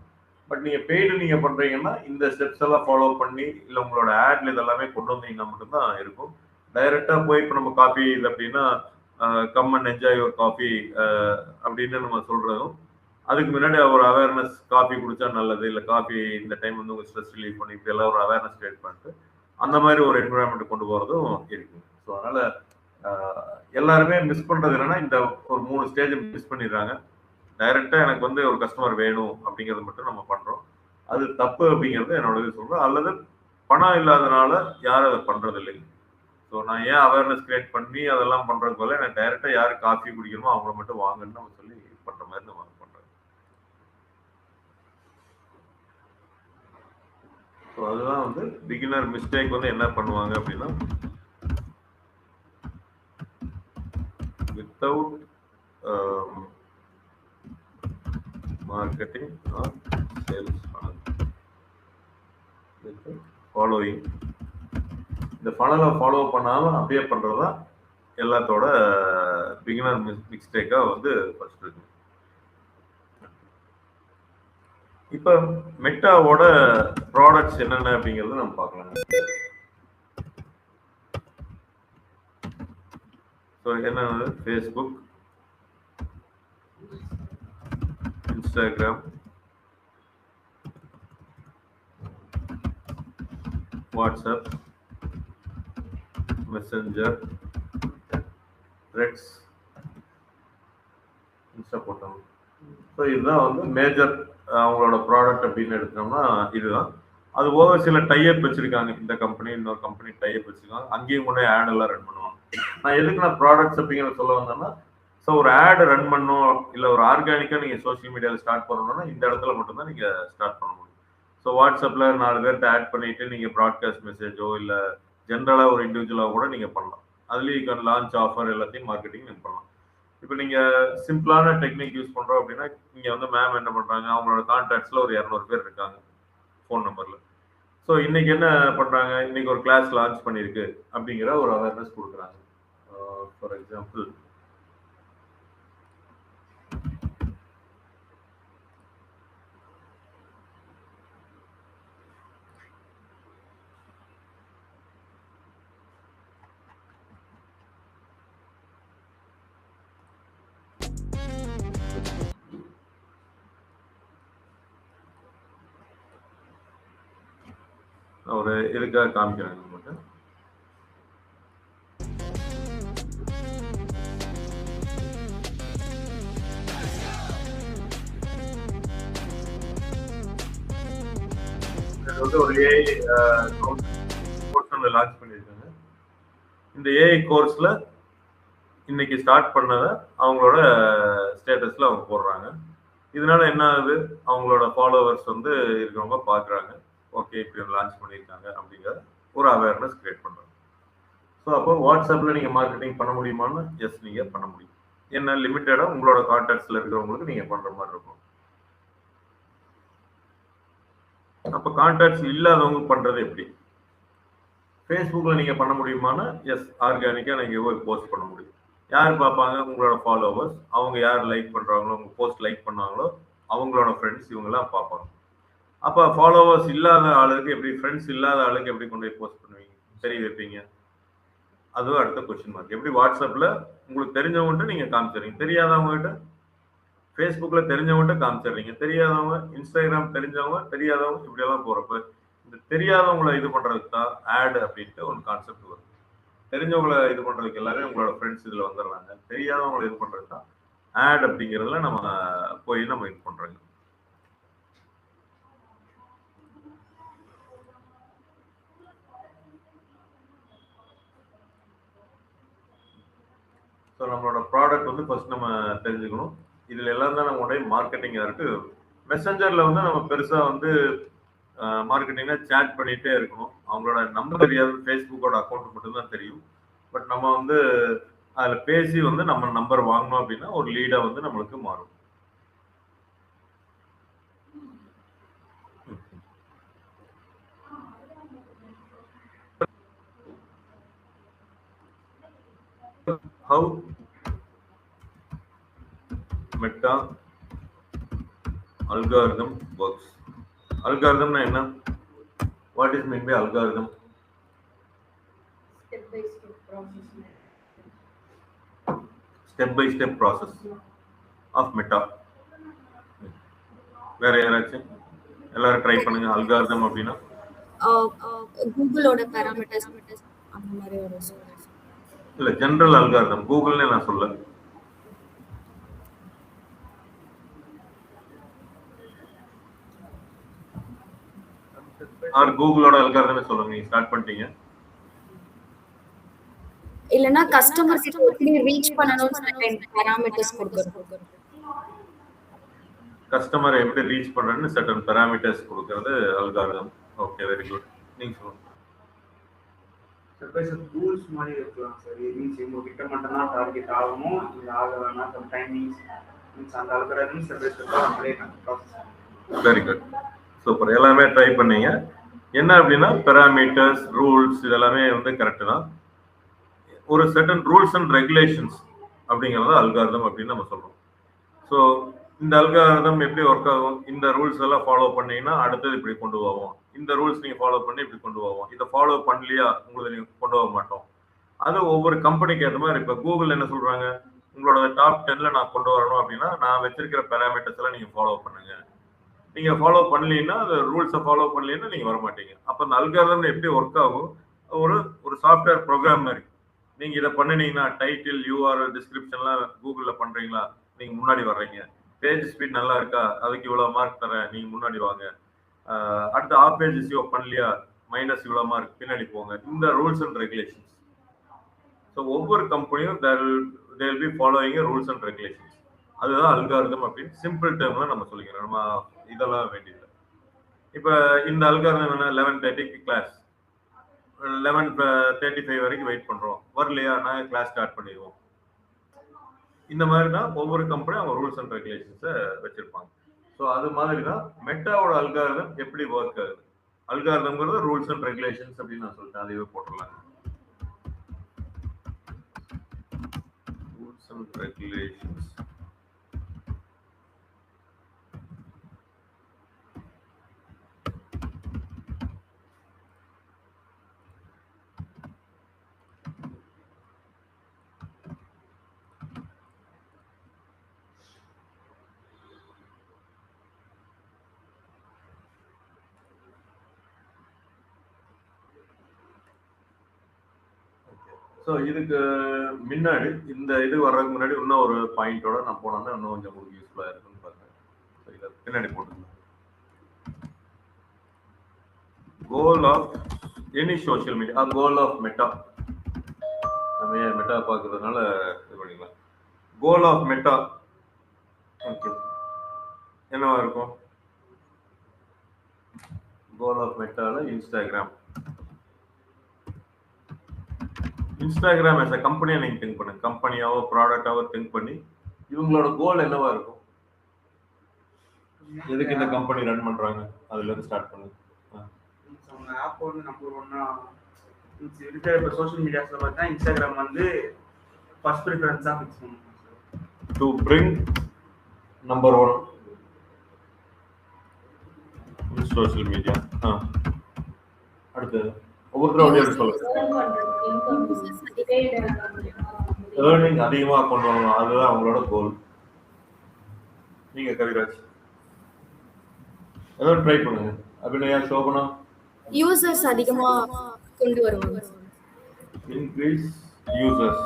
பட் நீங்க பெய்டு நீங்க பண்றீங்கன்னா இந்த ஸ்டெப்ஸ் எல்லாம் ஃபாலோ பண்ணி இல்லை உங்களோட ஆட்ல இதெல்லாமே கொண்டு வந்தீங்கன்னா மட்டும்தான் இருக்கும். டைரக்டா போய் இப்போ நம்ம காஃபி இது அப்படின்னா come and enjoy your coffee அப்படின்னு நம்ம சொல்றதும், அதுக்கு முன்னாடி ஒரு அவேர்னஸ், காஃபி குடிச்சா நல்லது, இல்லை காஃபி இந்த டைம் வந்து உங்க ஸ்ட்ரெஸ் ரிலீவ் பண்ணி இப்படி எல்லாம் ஒரு அவேர்னஸ் கிரியேட் பண்ணிட்டு அந்த மாதிரி ஒரு என்விரான்மெண்ட் கொண்டு போறதும் இருக்கு. ஸோ அதனால எல்லாருமே மிஸ் பண்றது என்னன்னா இந்த ஒரு 3 ஸ்டேஜ் மிஸ் பண்ணிடுறாங்க. டைரக்டா எனக்கு வந்து ஒரு கஸ்டமர் வேணும் அப்படிங்கிறது மட்டும் நம்ம பண்றோம். அது தப்பு அப்படிங்கிறது என்னோட இது சொல்றேன். அல்லது பணம் இல்லாதனால யாரும் அதை பண்றது இல்லை. ஸோ நான் ஏன் அவேர்னஸ் கிரியேட் பண்ணி அதெல்லாம் பண்றது போல எனக்கு டைரக்டா யாரு காஃபி குடிக்கணுமோ அவங்கள மட்டும் வாங்கன்னு நம்ம சொல்லி பண்ற மாதிரி நம்ம பண்றோம். ஸோ அதுதான் வந்து பிகினர் மிஸ்டேக் வந்து என்ன பண்ணுவாங்க அப்படின்னா, without marketing or sales funnel, following இந்த ஃபனலை ஃபாலோ பண்ணாம அப்படியே பண்றதா எல்லாத்தோட பிகினர் மிஸ்டேக்கா வந்து ஃபர்ஸ்ட் இருக்கு. இப்ப மெட்டாவோட ப்ராடக்ட்ஸ் என்னென்ன அப்படிங்கறது நம்ம பார்க்கலாம். என்னது Facebook, Instagram, WhatsApp, Messenger, Threads, Insta போட்டோம். ஸோ இதுதான் வந்து மேஜர் அவங்களோட ப்ராடக்ட் அப்படின்னு எடுத்தோம்னா இதுதான். அது போக சில டைப் வச்சிருக்காங்க, இந்த கம்பெனி இன்னொரு கம்பெனி டைப் வச்சிருக்காங்க, அங்கேயும் கூட ஆட் எல்லாம் ரன் பண்ணுவாங்க. நான் எதுக்கு நான் ப்ராடக்ட்ஸ் அப்படிங்கிறத சொல்ல வந்தேன்னா, ஸோ ஒரு ஆட் ரன் பண்ணணும் இல்லை ஒரு ஆர்கானிக்காக நீங்கள் சோஷியல் மீடியாவில் ஸ்டார்ட் பண்ணணும்னா இந்த இடத்துல மட்டும்தான் நீங்கள் ஸ்டார்ட் பண்ண முடியும். ஸோ வாட்ஸ்அப்பில் 4 பேர்கிட்ட ஆட் பண்ணிட்டு நீங்கள் ப்ராட்காஸ்ட் மெசேஜோ இல்லை ஜென்ரலாக ஒரு இண்டிவிஜுவலாக கூட நீங்கள் பண்ணலாம். அதுலேயும் லான்ச் ஆஃபர் எல்லாத்தையும் மார்க்கெட்டிங் நீங்கள் பண்ணலாம். இப்போ நீங்கள் சிம்பிளான டெக்னிக் யூஸ் பண்ணுறோம் அப்படின்னா, இங்கே வந்து மேம் என்ன பண்ணுறாங்க, அவங்களோட கான்டாக்ட்ஸில் ஒரு 200 பேர் இருக்காங்க ஃபோன் நம்பரில். ஸோ இன்னைக்கு என்ன பண்ணுறாங்க, இன்னைக்கு ஒரு கிளாஸ் லான்ச் பண்ணியிருக்கு அப்படிங்கிற ஒரு அவேர்னஸ் கொடுக்குறாங்க. ஃபார் எக்ஸாம்பிள் ஒரு இதுக்காக காமிக்கிறாங்க நம்மகிட்ட. இது வந்து ஒரு ஏஐ கோர்ஸ் லான்ச் பண்ணியிருக்காங்க. இந்த ஏஐ கோர்ஸ்ல இன்னைக்கு ஸ்டார்ட் பண்ணதை அவங்களோட ஸ்டேட்டஸ்ல அவங்க போடுறாங்க. இதனால என்ன ஆகுது, அவங்களோட ஃபாலோவர்ஸ் வந்து இருக்கிறவங்க பார்க்குறாங்க. ஓகே இப்படி லான்ச் பண்ணியிருக்காங்க அப்படிங்கிற ஒரு அவேர்னஸ் கிரியேட் பண்ணுறாங்க. ஸோ அப்போ வாட்ஸ்அப்பில் நீங்கள் மார்க்கெட்டிங் பண்ண முடியுமான்னு எஸ் நீங்கள் பண்ண முடியும். என்ன லிமிட்டடாக உங்களோட கான்டாக்ட்ஸில் இருக்கிறவங்களுக்கு நீங்கள் பண்ணுற மாதிரி இருக்கும். அப்போ கான்டாக்ட்ஸ் இல்லாதவங்க பண்ணுறது எப்படி? ஃபேஸ்புக்கில் நீங்கள் பண்ண முடியுமானா எஸ் ஆர்கானிக்காக நீங்கள் போய் போஸ்ட் பண்ண முடியும். யார் பார்ப்பாங்க? உங்களோட ஃபாலோவர்ஸ். அவங்க யார் லைக் பண்ணுறாங்களோ, உங்கள் போஸ்ட் லைக் பண்ணாங்களோ அவங்களோட ஃப்ரெண்ட்ஸ் இவங்கெல்லாம் பார்ப்பாங்க. அப்போ ஃபாலோவர்ஸ் இல்லாத ஆளுக்கு எப்படி, ஃப்ரெண்ட்ஸ் இல்லாத ஆளுக்கு எப்படி கொண்டு போய் போஸ்ட் பண்ணுவீங்க, தெரிய வைப்பீங்க? அதுவும் அடுத்த கொஸ்டின் மார்க். எப்படி வாட்ஸ்அப்பில் உங்களுக்கு தெரிஞ்சவங்ககிட்ட நீங்கள் காமிச்சிடுறீங்க, தெரியாதவங்ககிட்ட ஃபேஸ்புக்கில் தெரிஞ்சவங்ககிட்ட காமிச்சிடுறீங்க, தெரியாதவங்க இன்ஸ்டாகிராம் தெரிஞ்சவங்க தெரியாதவங்க இப்படியெல்லாம் போகிறப்ப இந்த தெரியாதவங்களை இது பண்ணுறதுக்கு தான் ஆட் அப்படின்ட்டு ஒரு கான்செப்ட் வரும். தெரிஞ்சவங்களை இது பண்ணுறதுக்கு எல்லாமே உங்களோட ஃப்ரெண்ட்ஸ் இதில் வந்துடுறாங்க. தெரியாதவங்களை இது பண்ணுறது தான் ஆட் அப்படிங்கிறதுல நம்ம போய் நம்ம இது பண்ணுறோங்க. ஸோ நம்மளோட ப்ராடக்ட் வந்து ஃபர்ஸ்ட் நம்ம தெரிஞ்சுக்கணும். இதில் எல்லாம் தான் நம்மளுடைய மார்க்கெட்டிங்காக இருக்குது. மெசஞ்சரில் வந்து நம்ம பெருசாக வந்து மார்க்கெட்டிங்காக சேட் பண்ணிகிட்டே இருக்கணும். அவங்களோட நம்பர் தெரியாது, ஃபேஸ்புக்கோட அக்கௌண்ட் மட்டும்தான் தெரியும். பட் நம்ம வந்து அதில் பேசி வந்து நம்ம நம்பர் வாங்கினோம் அப்படின்னா ஒரு லீடாக வந்து நம்மளுக்கு மாறும். How Meta algorithm works. Algorithm na enna? What is meant by algorithm? Step by step process. Step by step process of Meta. வேற யாராச்சும் எல்லாரும் ட்ரை பண்ணுங்க. அல்காரிதம் அப்படின்னா கூகுளோட பாராமீட்டர்ஸ் அந்த மாதிரி ஒரு இல்ல ஜெனரல் அல்காரிதம். கூகுள்னே நான் சொல்ல. ஆர் கூகுளோட அல்காரிதமே சொல்லுங்க. நீங்க ஸ்டார்ட் பண்ணிட்டீங்க. இல்லனா கஸ்டமர் கிட்ட எப்படி ரீச் பண்ணனும்னு சர்டன் பாராமீட்டர்ஸ் கொடுக்கறது. கஸ்டமரை எப்படி ரீச் பண்றதுன்னு சர்டன் பாராமீட்டர்ஸ் கொடுக்கிறது அல்காரிதம். Okay, very good. நீங்க சொல்லுங்க. ரூல்ஸ் மாதிரி இருக்கலாம் சார். மீன்ஸ் இவங்க கிட்ட மட்டும் தான் டார்கெட் ஆகணும், இல்லை ஆக வேணாம். சம் டைமிங்ஸ் மீன்ஸ் அந்த அல்காரிதம் ஸ்டெப் பை ஸ்டெப்பாக நம்மளே ப்ராசஸ். Very good, super. எல்லாமே ட்ரை பண்ணீங்க. என்ன அப்படின்னா பாராமீட்டர்ஸ், ரூல்ஸ் இதெல்லாமே வந்து கரெக்டு தான். ஒரு சர்டன் ரூல்ஸ் அண்ட் ரெகுலேஷன்ஸ் அப்படிங்கிறத அல்காரிதம் அப்படின்னு நம்ம சொல்கிறோம். ஸோ இந்த அல்காரிதம் எப்படி ஒர்க் ஆகும்? இந்த ரூல்ஸ் எல்லாம் ஃபாலோ பண்ணீங்கன்னா அடுத்தது இப்படி கொண்டு போவோம். இந்த ரூல்ஸ் நீங்கள் ஃபாலோ பண்ணி இப்படி கொண்டு போவோம். இதை ஃபாலோ பண்ணலையா உங்களுக்கு நீங்கள் கொண்டு போக மாட்டோம். அது ஒவ்வொரு கம்பெனிக்கு ஏற்ற மாதிரி. இப்போ கூகுள் என்ன சொல்கிறாங்க, உங்களோட டாப் 10ல் நான் கொண்டு வரணும் அப்படின்னா நான் வச்சிருக்கிற பேராமீட்டர்ஸ் எல்லாம் நீங்கள் ஃபாலோ பண்ணுங்க. நீங்கள் ஃபாலோ பண்ணலீங்கன்னா அந்த ரூல்ஸை ஃபாலோ பண்ணலீங்கன்னா நீங்கள் வரமாட்டீங்க. அப்போ அந்த அல்காரிதம் எப்படி ஒர்க் ஆகும்? ஒரு சாஃப்ட்வேர் ப்ரோக்ராம் மாதிரி. நீங்கள் இதை பண்ணினீங்கன்னா டைட்டில், யூஆர்எல், டிஸ்கிரிப்ஷன்லாம் கூகுளில் பண்ணுறீங்களா, நீங்கள் முன்னாடி வர்றீங்க. பேஜ் ஸ்பீட் நல்லா இருக்கா, அதுக்கு இவ்வளோ மார்க் தரேன், நீங்கள் முன்னாடி வாங்க. அடுத்த ஆப் பேஜ் எஸ்இஓ பண்ணலையா, மைனஸ் இவ்வளோ மார்க், பின்னாடி போங்க. இந்த ரூல்ஸ் அண்ட் ரெகுலேஷன்ஸ். ஸோ ஒவ்வொரு கம்பெனியும் there will be following rules and regulations. அதுதான் அல்காரிதம் அப்படின்னு சிம்பிள் டேர்ம்ல நம்ம சொல்லிக்கிறோம். நம்ம இதெல்லாம் வேண்டியதில்லை. இப்போ இந்த அல்காரிதம் என்ன, 11:30க்கு கிளாஸ், 11:35 வரைக்கும் வெயிட் பண்ணுறோம், வரலையா நாங்கள் கிளாஸ் ஸ்டார்ட் பண்ணிடுவோம். இந்த மாதிரி தான் ஒவ்வொரு கம்பெனியும் அவங்க ரூல்ஸ் அண்ட் ரெகுலேஷன்ஸை வச்சிருப்பாங்க. ஸோ அது மாதிரி தான் மெட்டாவோட அல்காரிதம் எப்படி ஒர்க் ஆகுது. அல்காரிதம்ங்கிறது ரூல்ஸ் அண்ட் ரெகுலேஷன்ஸ் அப்படின்னு நான் சொல்லிட்டேன். அதையே போட்டுடலாம். Rules and regulations. ஸோ இதுக்கு முன்னாடி இந்த இது வர்றதுக்கு முன்னாடி இன்னும் ஒரு பாயிண்டோட நான் போனோம்னா இன்னும் கொஞ்சம் உங்களுக்கு யூஸ்ஃபுல்லாக இருக்குன்னு பார்த்தேன். ஸோ இதை பின்னாடி போட்டுக்கலாம். Goal of any social media, goal of Meta. நம்ம ஏன் மெட்டா பார்க்கறதுனால இது பண்ணிக்கலாம். கோல் ஆஃப் மெட்டா ஓகே என்னவா இருக்கும்? கோல் ஆஃப் மெட்டால இன்ஸ்டாகிராம் as a கம்பெனியா நீங்க திங்க் பண்ணுங்க. கம்பெனியாவோ ப்ராடக்டாவோ திங்க் பண்ணி இவங்களோட கோல் என்னவா இருக்கும்? எதுக்கு இந்த கம்பெனி ரன் பண்றாங்க? அதுல இருந்து ஸ்டார்ட் பண்ணுங்க. அவங்க ஆப் வந்து நம்பர் ஒன்னா இருக்கிற இப்போ சோஷியல் மீடியாஸ்ல பார்த்தா இன்ஸ்டாகிராம் வந்து ஃபர்ஸ்ட் ப்ரிஃபரன்ஸா ஃபிக்ஸ் பண்ணுவாங்க. To bring number 1 in social media. அடுத்து ஒவ்வொருத்தரும் சொல்லுங்க. ஏர்னிங் அதிகமா கொண்டு வரணும், அதுதான் அவங்களோட கோல். நீங்க கவிராஜ் ஏதோ ட்ரை பண்ணுங்க. அபிநயா, சோபனா யூசர்ஸ் அதிகமா கொண்டு வருவாங்க. Increase users.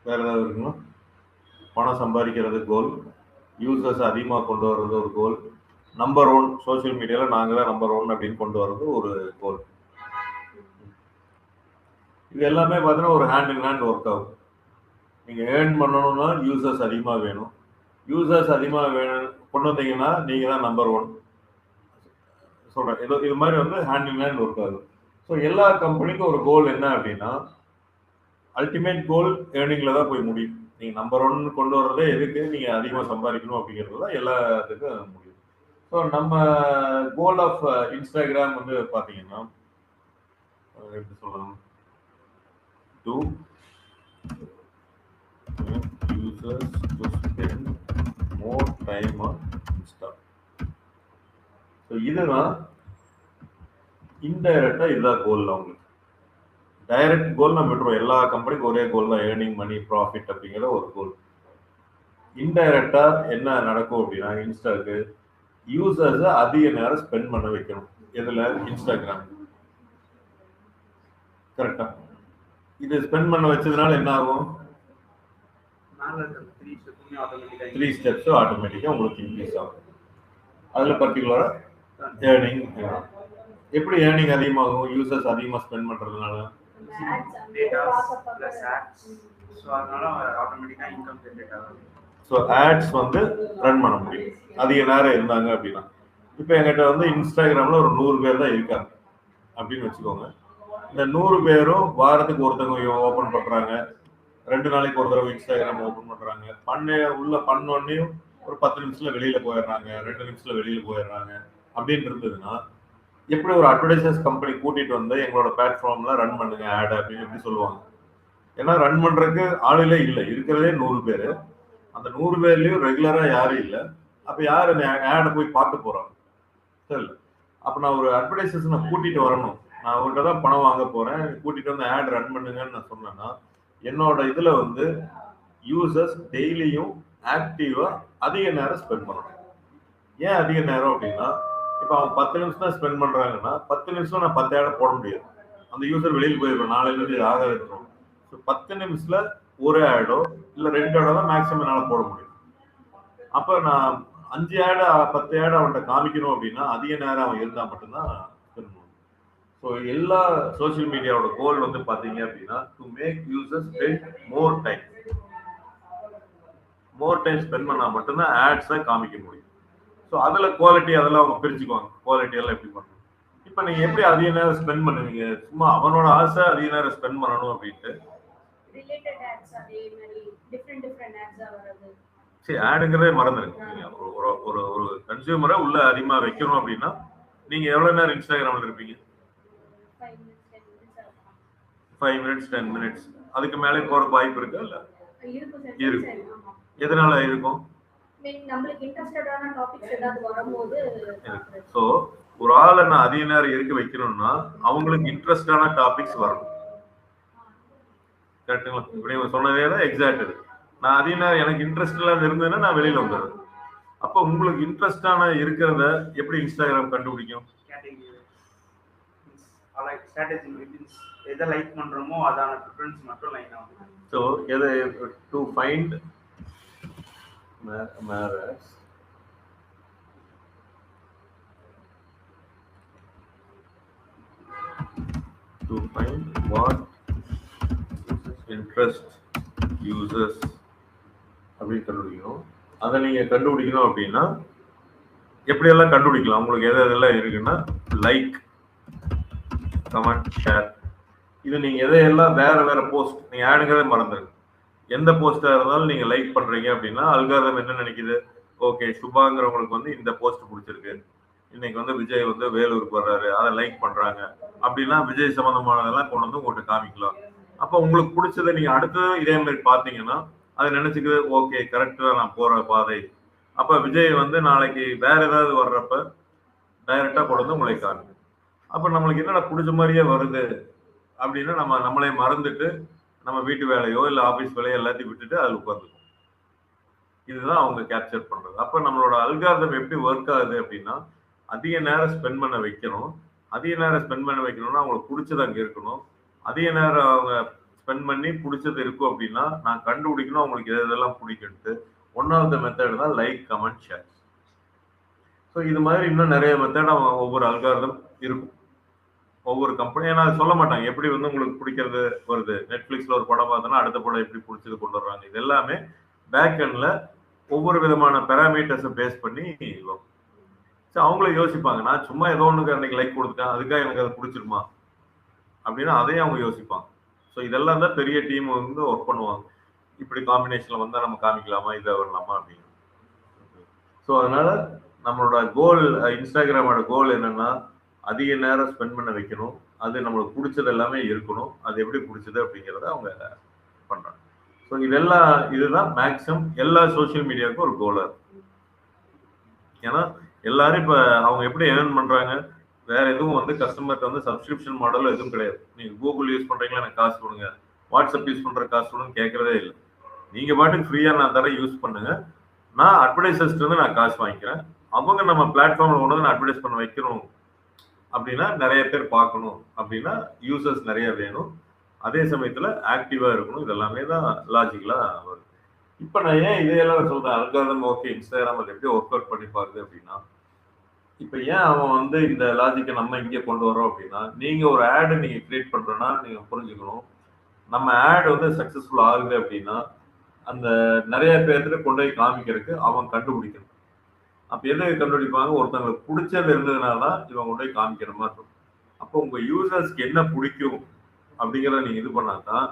வேற ஏதாவது இருக்குன்னா பணம் சம்பாதிக்கிறது கோல், யூசர்ஸ் அதிகமாக கொண்டு வர்றது ஒரு கோல், நம்பர் 1 சோஷியல் மீடியாவில் நாங்கள் தான் நம்பர் 1 அப்படின்னு கொண்டு வர்றது ஒரு கோல். இது எல்லாமே பார்த்தீங்கன்னா ஒரு ஹேண்ட் இன் ஹேண்ட் ஒர்க் ஆகும். நீங்கள் ஏர்ன் பண்ணணும்னா யூசர்ஸ் அதிகமாக வேணும். யூசர்ஸ் அதிகமாக வேணும் கொண்டு வந்தீங்கன்னா நீங்கள் தான் நம்பர் 1 சொல்கிறேன். இது மாதிரி வந்து ஹேண்ட் இன் ஹேண்ட் ஒர்க் ஆகும். ஸோ எல்லா கம்பெனிக்கும் ஒரு கோல் என்ன அப்படின்னா அல்டிமேட் கோல் ஏர்னிங்கில் தான் போய் முடியும். நீங்கள் நம்பர் 1 கொண்டு வர்றதே எதுக்கு? நீங்கள் அதிகமாக சம்பாதிக்கணும் அப்படிங்கிறது தான் எல்லாத்துக்கும் முடியும். ஸோ நம்ம கோல் ஆஃப் இன்ஸ்டாகிராம் வந்து பார்த்தீங்கன்னா எப்படி சொல்லலாம், to users to spend more time on Insta. So இதுதான் இன்டைரக்டா இதுதான் கோல். அவங்களுக்கு டைரக்ட் கோல் நம்ம விட்டுருவோம். எல்லா கம்பெனிக்கும் ஒரே கோல் தான், ஏர்னிங் மணி ப்ராஃபிட் அப்படிங்கிற ஒரு கோல். இன்டைரக்டா என்ன நடக்கும் அப்படின்னா இன்ஸ்டாக்கு யூசர்ஸை அதிக நேரம் ஸ்பெண்ட் பண்ண வைக்கணும். எதுல? இன்ஸ்டாகிராம். கரெக்டா? இது ஸ்பெண்ட் பண்ண வச்சதுனால என்ன ஆகும்? 3 ஸ்டெப்ஸ் ஆட்டோமேட்டிக்கா உங்களுக்கு இன்க்ரீஸ் ஆகும். அதுல பர்டிகுலரா ஏர்னிங். எப்படி ஏர்னிங் அதிகமாகும்? யூசர்ஸ் அதிகமா ஸ்பெண்ட் பண்றதுனால ஸோ ஆட்ஸ் வந்து ரன் பண்ண முடியும் அதிக நேரம் இருந்தாங்க அப்படின்னா. இப்போ எங்கிட்ட வந்து இன்ஸ்டாகிராம்ல ஒரு 100 பேர் தான் இருக்காங்க அப்படின்னு வச்சுக்கோங்க. இந்த 100 பேரும் வாரத்துக்கு ஒருத்தவங்க ஓப்பன் பண்றாங்க, 2 நாளைக்கு ஒரு தடவை இன்ஸ்டாகிராம் ஓப்பன் பண்றாங்க. உள்ள பண்ணோன்னையும் ஒரு 10 நிமிஷத்துல வெளியில போயிடுறாங்க, 2 நிமிஷத்துல வெளியில போயிடுறாங்க அப்படின்னு இருந்ததுன்னா எப்படி ஒரு அட்வர்டைசர்ஸ் கம்பெனி கூட்டிட்டு வந்து எங்களோட பிளாட்ஃபார்ம்ல ரன் பண்ணுங்க ஆட் அப்படின்னு எப்படி சொல்லுவாங்க? ஏன்னா ரன் பண்றதுக்கு ஆளுகளே இல்லை, இருக்கிறதே 100 பேர். அந்த 100 பேர்லயும் ரெகுலரா யாரும் இல்லை. அப்ப யாரு ஆடை போய் பார்க்க போறாங்க? சரி, அப்ப நான் ஒரு அட்வர்டைசர்ஸ் நான் கூட்டிட்டு வரணும், நான் அவங்கள்ட்ட தான் பணம் வாங்க போறேன், கூட்டிட்டு வந்து ஆட் ரன் பண்ணுங்கன்னு நான் சொன்னேன்னா என்னோட இதுல வந்து யூசர்ஸ் டெய்லியும் ஆக்டிவா அதிக நேரம் ஸ்பெண்ட் பண்ணணும். ஏன் அதிக நேரம் அப்படின்னா இப்போ அவங்க 10 நிமிஷம் தான் ஸ்பெண்ட் பண்றாங்கன்னா 10 நிமிஷம் நான் 10 ஆட் போட முடியாது. அந்த யூசர் வெளியில் போயிடும், நாளையிலிருந்து இது ஆக இருக்கும். ஸோ 10 நிமிஷத்துல ஒரு ஆடோ இல்லை 2 ஆடோ தான் மேக்ஸிமம் என்னால் போட முடியும். அப்போ நான் 5 ஆடு 10 ஆடு அவன்கிட்ட காமிக்கணும் அப்படின்னா அதிக நேரம் அவன் இருந்தால் மட்டும்தான் ஸ்பெண்ட் பண்ணும். ஸோ எல்லா சோசியல் மீடியாவோட கோல் வந்து பார்த்தீங்க அப்படின்னா to make users spend more time spend பண்ணால் மட்டும்தான் ஆட்ஸை காமிக்க முடியும். ஸோ அதில் குவாலிட்டி அதெல்லாம் அவங்க பிரிச்சுக்குவாங்க. குவாலிட்டி எல்லாம் எப்படி பண்ணணும்? இப்போ நீங்கள் எப்படி அதிக நேரம் ஸ்பெண்ட் பண்ணுவீங்க? சும்மா அவனோட ஆசை அதிக நேரம் ஸ்பெண்ட் பண்ணணும் அப்படின்ட்டு சரி ஆடுங்கிறதே மறந்துடுங்க. ஒரு கன்சியூமரை உள்ள அதிகமாக வைக்கணும் அப்படின்னா நீங்கள் எவ்வளோ நேரம் இன்ஸ்டாகிராமில் இருப்பீங்க? 5 minutes 10 minutes. அதுக்கு மேலே போகிறதுக்கு வாய்ப்பு இருக்கா? இல்லை இருக்கும். எதனால இருக்கும்? ஸோ ஒரு ஆளை நான் அதிக நேரம் இருக்க வைக்கணும்னா அவங்களுக்கு இன்ட்ரெஸ்டான டாபிக்ஸ் வரணும். கரெக்டுங்களா? இப்படி சொன்னதே தான் எக்ஸாக்ட். இது நான் அதிக நேரம் எனக்கு இன்ட்ரெஸ்ட் இல்லாம இருந்ததுன்னா நான் வெளியில வந்துடுறேன். அப்போ உங்களுக்கு இன்ட்ரெஸ்டான இருக்கிறத எப்படி இன்ஸ்டாகிராம் கண்டுபிடிக்கும்? எதை லைக் பண்றோமோ அதான ப்ரிஃபரன்ஸ் மட்டும் லைன் ஆகும். ஸோ எதை to find marriage to find what interest users அப்படின்னு கண்டுபிடிக்கணும். அதை நீங்க கண்டுபிடிக்கணும் அப்படின்னா எப்படியெல்லாம் கண்டுபிடிக்கலாம், உங்களுக்கு எது எதெல்லாம் இருக்குன்னா லைக், கமெண்ட், ஷேர். இது நீங்க எதையெல்லாம் வேற வேற போஸ்ட் நீங்க ஆடுங்கிறதே மறந்துருங்க. எந்த போஸ்டா இருந்தாலும் நீங்க லைக் பண்றீங்க அப்படின்னா அல்காரிதம் என்ன நினைக்குது, ஓகே சுபாங்கிறவங்களுக்கு வந்து இந்த போஸ்ட் பிடிச்சிருக்கு, இன்னைக்கு வந்து விஜய் வந்து வேலூருக்கு வர்றாரு, அதை லைக் பண்றாங்க அப்படின்னா விஜய் சம்பந்தமானதெல்லாம் கொண்டு வந்து உங்கள்கிட்ட காமிக்கலாம். அப்போ உங்களுக்கு பிடிச்சதை நீங்க அடுத்து இதே மாதிரி பார்த்தீங்கன்னா அதை நினைச்சுக்குது, ஓகே கரெக்டா நான் போற பாதை. அப்ப விஜய் வந்து நாளைக்கு வேற ஏதாவது வர்றப்ப டைரக்டா கொண்டு வந்து உங்களை காமிக்கும். அப்ப நம்மளுக்கு என்னடா பிடிச்ச மாதிரியே வருது அப்படின்னா நம்ம நம்மளே மறந்துட்டு நம்ம வீட்டு வேலையோ இல்லை ஆஃபீஸ் வேலையோ எல்லாத்தையும் விட்டுட்டு அதில் உட்காந்துக்கும். இதுதான் அவங்க கேப்சர் பண்றது. அப்ப நம்மளோட அல்காரிதம் எப்படி ஒர்க் ஆகுது அப்படின்னா அதிக நேரம் ஸ்பெண்ட் பண்ண வைக்கணும். அதிக நேரம் ஸ்பெண்ட் பண்ண வைக்கணும்னா அவங்களுக்கு பிடிச்சது அங்கே இருக்கணும். அதிக நேரம் அவங்க ஸ்பெண்ட் பண்ணி பிடிச்சது இருக்கும் அப்படின்னா நான் கண்டுபிடிக்கணும் அவங்களுக்கு எதெல்லாம் பிடிக்குன்ட்டு. ஒன் ஆஃப் த மெத்தட் தான் லைக், கமெண்ட், ஷேர். ஸோ இது மாதிரி இன்னும் நிறைய மெத்தட் அவங்க ஒவ்வொரு அல்காரிதம் இருக்கும் ஒவ்வொரு கம்பெனி. ஏன்னா சொல்ல மாட்டாங்க எப்படி வந்து உங்களுக்கு பிடிக்கிறது வருது. நெட்ஃபிளிக்ஸ்ல ஒரு படம் பார்த்தோன்னா அடுத்த படம் எப்படி பிடிச்சது கொண்டு வர்றாங்க. இது எல்லாமே பேக் எண்ட்ல ஒவ்வொரு விதமான பேராமீட்டர்ஸை பேஸ் பண்ணி வரும். ஸோ அவங்களும் யோசிப்பாங்க, நான் சும்மா ஏதோ ஒன்றுக்கு அன்னைக்கு லைக் கொடுத்துட்டேன் அதுக்காக எனக்கு அது பிடிச்சிருமா அப்படின்னா அதையும் அவங்க யோசிப்பாங்க. ஸோ இதெல்லாம் தான் பெரிய டீம் வந்து ஒர்க் பண்ணுவாங்க. இப்படி காம்பினேஷன்ல வந்தால் நம்ம காமிக்கலாமா, இதை வரலாமா அப்படின்னு. ஸோ அதனால நம்மளோட கோல், இன்ஸ்டாகிராமோட கோல் என்னன்னா அதிக நேரம் ஸ்பெண்ட் பண்ண வைக்கணும். அது நம்மளுக்கு பிடிச்சது எல்லாமே இருக்கணும். அது எப்படி பிடிச்சது அப்படிங்கிறத அவங்க பண்றாங்க. ஸோ இதுதான் மேக்ஸிமம் எல்லா சோசியல் மீடியாவுக்கும் ஒரு கோலா இருக்கு. ஏன்னா எல்லாரும் இப்ப அவங்க எப்படி ஏர்ன் பண்றாங்க, வேற எதுவும் வந்து கஸ்டமர்கிட்ட வந்து சப்ஸ்கிரிப்ஷன் மாடல் எதுவும் கிடையாது. நீங்க கூகுள் யூஸ் பண்றீங்களா எனக்கு காசு கொடுங்க, வாட்ஸ்அப் யூஸ் பண்ற காசு கொடுங்க கேட்கறதே இல்லை. நீங்க பாட்டுக்கு ஃப்ரீயா நான் தர யூஸ் பண்ணுங்க, நான் அட்வர்டைசர்ஸ்ல இருந்து நான் காசு வாங்கிக்கிறேன். அவங்க நம்ம பிளாட்ஃபார்ம்ல கொண்டு வந்து அட்வர்டைஸ் பண்ண வைக்கணும் அப்படின்னா நிறைய பேர் பார்க்கணும் அப்படின்னா யூசர்ஸ் நிறைய வேணும். அதே சமயத்துல ஆக்டிவா இருக்கணும். இதெல்லாமே தான் லாஜிக்கலா வருது. இப்ப நான் ஏன் இதையெல்லாம் சொல்றேன், அல்காரிதம் ஓகே இன்ஸ்டாகிராம் அது எப்படி ஒர்க் அவுட் பண்ணி பாருது அப்படின்னா, இப்ப ஏன் அவன் வந்து இந்த லாஜிக்கை நம்ம இங்கே கொண்டு வரோம் அப்படின்னா, நீங்க ஒரு ஆடு நீங்க கிரியேட் பண்றோம்னா நீங்க புரிஞ்சுக்கணும், நம்ம ஆடு வந்து சக்சஸ்ஃபுல் ஆகுது அப்படின்னா அந்த நிறைய பேர்த்துல கொண்டு போய் காமிக்கிறதுக்கு அவன் கண்டுபிடிக்கணும். அப்ப எது கண்டுபிடிப்பாங்க, ஒருத்தவங்களுக்கு பிடிச்சது இருந்ததுனால தான் இவங்க கொண்டு போய் காமிக்கிற மாதிரி இருக்கும். அப்போ உங்க யூசர்ஸ்க்கு என்ன பிடிக்கும் அப்படிங்கிறத நீங்க இது பண்ணாதான்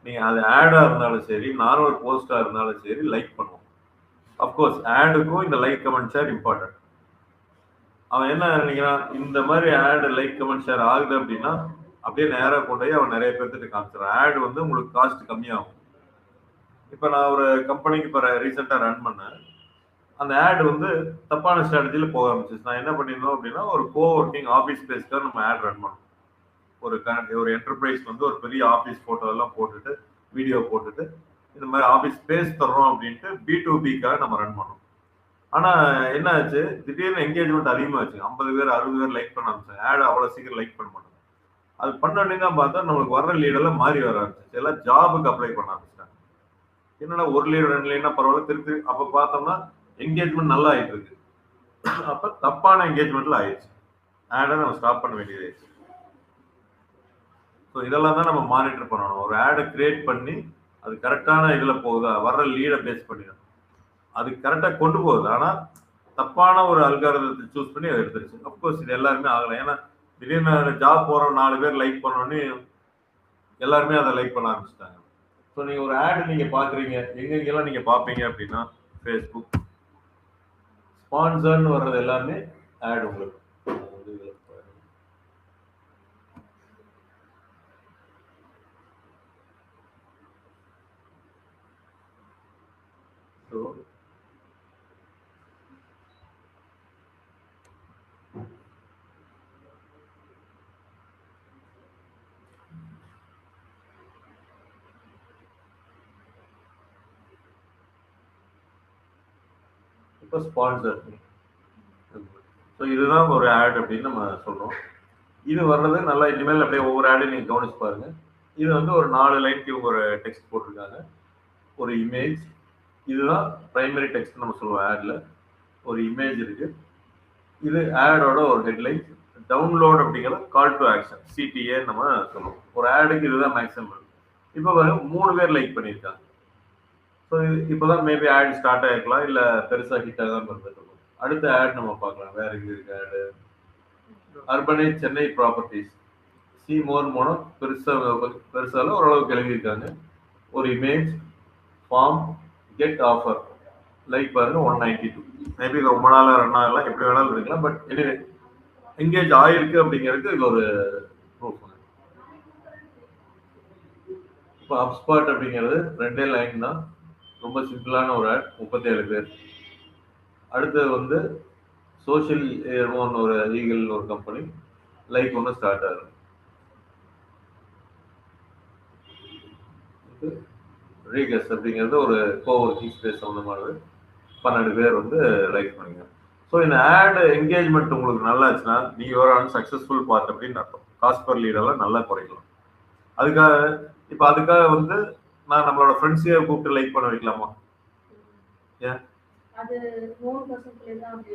நீங்க அது ஆடா இருந்தாலும் சரி, நார்மல் போஸ்டா இருந்தாலும் சரி லைக் பண்ணுவோம். அப்கோர்ஸ் ஆடுக்கும் இந்த லைக், கமெண்ட், ஷேர் இம்பார்ட்டன்ட். அவன் என்ன நினைக்கிறான், இந்த மாதிரி ஆடு லைக், கமெண்ட், ஷேர் ஆகுது அப்படின்னா அப்படியே நேராக கொண்டு போய் அவன் நிறைய பேர்த்துட்டு காமிச்சிடறான். ஆடு வந்து உங்களுக்கு காஸ்ட் கம்மியாகும். இப்போ நான் ஒரு கம்பெனிக்கு இப்போ ரீசெண்டாக ரன் பண்ணேன். அந்த ஆடு வந்து தப்பான ஸ்ட்ராட்டஜியில் போக ஆரம்பிச்சிச்சு. நான் என்ன பண்ணியிருந்தோம் அப்படின்னா ஒரு கோவொர்க்கிங் ஆஃபீஸ் ஸ்பேஸ்க்காக நம்ம ஆட் ரன் பண்ணோம். ஒரு என்டர்பிரைஸ் வந்து ஒரு பெரிய ஆஃபீஸ் ஃபோட்டோ எல்லாம் போட்டுட்டு வீடியோ போட்டுட்டு இந்த மாதிரி ஆஃபீஸ் ஸ்பேஸ் தர்றோம் அப்படின்ட்டு B2Bக்காக நம்ம ரன் பண்ணோம். ஆனால் என்ன ஆச்சு, திடீர்னு என்கேஜ்மெண்ட் அதிகமாச்சு. 50 பேர் 60 பேர் லைக் பண்ண ஆரம்பிச்சாங்க. ஆடு அவ்வளோ சீக்கிரம் லைக் பண்ண மாட்டாங்க. அது பண்ணோடனே தான் பார்த்தா நம்மளுக்கு வர்ற லீடெல்லாம் மாறி வர ஆரம்பிச்சிச்சு. எல்லாம் ஜாபுக்கு அப்ளை பண்ண ஆரம்பிச்சிட்டாங்க. என்னன்னா ஒரு லீடு 2 லீடுனா பரவாயில்ல, திருப்பி அப்போ பார்த்தோம்னா என்கேஜ்மெண்ட் நல்லா ஆயிட்டு இருக்கு. அப்போ தப்பான என்கேஜ்மெண்ட்ல ஆயிடுச்சு. ஆடை நம்ம ஸ்டாப் பண்ண வேண்டியதாயிடுச்சு. ஸோ இதெல்லாம் தான் நம்ம மானிட்டர் பண்ணணும். ஒரு ஆடை கிரியேட் பண்ணி அது கரெக்டான இதில் போகுதா, வர்ற லீடை பேஸ் பண்ணிடும், அது கரெக்டாக கொண்டு போகுது. ஆனால் தப்பான ஒரு அல்காரிதத்தை சூஸ் பண்ணி அதை எடுத்துருச்சு. அப்கோர்ஸ் இது எல்லாருமே ஆகலை. ஏன்னா திடீர்னு ஜாப் போகிற 4 பேர் லைக் பண்ணோன்னே எல்லாருமே அதை லைக் பண்ண ஆரம்பிச்சிட்டாங்க. ஸோ நீங்கள் ஒரு ஆடு நீங்கள் பார்க்குறீங்க, எங்கெங்கெல்லாம் நீங்கள் பார்ப்பீங்க அப்படின்னா ஃபேஸ்புக் ஸ்பான்சர்னு வர்றது எல்லாமே ஆட் உங்களுக்கு. இப்போ ஸ்பான்சர். ஸோ இதுதான் ஒரு ஆட் அப்படின்னு நம்ம சொல்றோம். இது வர்றது நல்லா இனிமேல் அப்படியே ஒவ்வொரு ஆடையும் நீங்கள் கவனிச்சு பாருங்க. இது வந்து ஒரு 4 லைனுக்கு இவங்க ஒரு டெக்ஸ்ட் போட்டிருக்காங்க, ஒரு இமேஜ். இதுதான் பிரைமரி டெக்ஸ்ட் நம்ம சொல்லுவோம் ஆட்ல. ஒரு இமேஜ் இருக்கு. இது ஆடோட ஒரு ஹெட்லைன். டவுன்லோட் அப்படிங்கிறது கால் டு ஆக்ஷன், CTA நம்ம சொல்லுவோம். ஒரு ஆடுக்கு இதுதான் மேக்ஸிமம். இப்போ 3 பேர் லைக் பண்ணியிருக்காங்க. ஸோ ஸோ இப்போதான் மேபி ஆட் ஸ்டார்ட் ஆகிருக்கலாம், இல்லை பெருசாக ஹிட் ஆகாமல் இருந்துட்டு இருக்கும். அடுத்த ஆட் நம்ம பார்க்கலாம். வேற எங்கே இருக்கு ஆடு? Urbanrise Chennai properties see more மூலம் பெருசால ஓரளவுக்கு எழுதியிருக்காங்க. ஒரு image form get offer like பாருங்க 192. மேபி இது ரொம்ப நாளாக ரன் ஆகலாம், எப்படி வேணாலும் இருக்கலாம். பட் எனிவே எங்கேஜ் ஆயிருக்கு அப்படிங்கிறதுக்கு இது ஒரு ப்ரூஃப். இப்போ அப்ஸ்பாட் அப்படிங்கிறது 2 லைன் தான், ரொம்ப சிம்பிளான ஒரு ஆட், 37 பேர். அடுத்தது வந்து சோஷியல் ஏர்மோன் ஒரு ஈகிள் ஒரு கம்பெனி லைக் ஒன்று ஸ்டார்ட் ஆகுது. ரீகஸ் அப்படிங்கிறது ஒரு கோவர்க்கிங் ஸ்பேஸ் சம்மந்தமானது, 12 பேர் வந்து லைக் பண்ணுங்க. ஸோ இந்த ஆட் என்கேஜ்மெண்ட் உங்களுக்கு நல்லா இருந்துச்சுன்னா நீங்கள் ஒரு சக்ஸஸ்ஃபுல் பார்ட் அப்படின்னு அர்த்தம். காஸ்ட் பர் லீடெல்லாம் நல்லா குறைக்கலாம். அதுக்காக வந்து நான் நம்மளோட ஃப்ரெண்ட்ஸையே கூப்பிட்டு லைக் பண்ண வைக்கலாமா? ஏன் அது 100% தான் அப்படி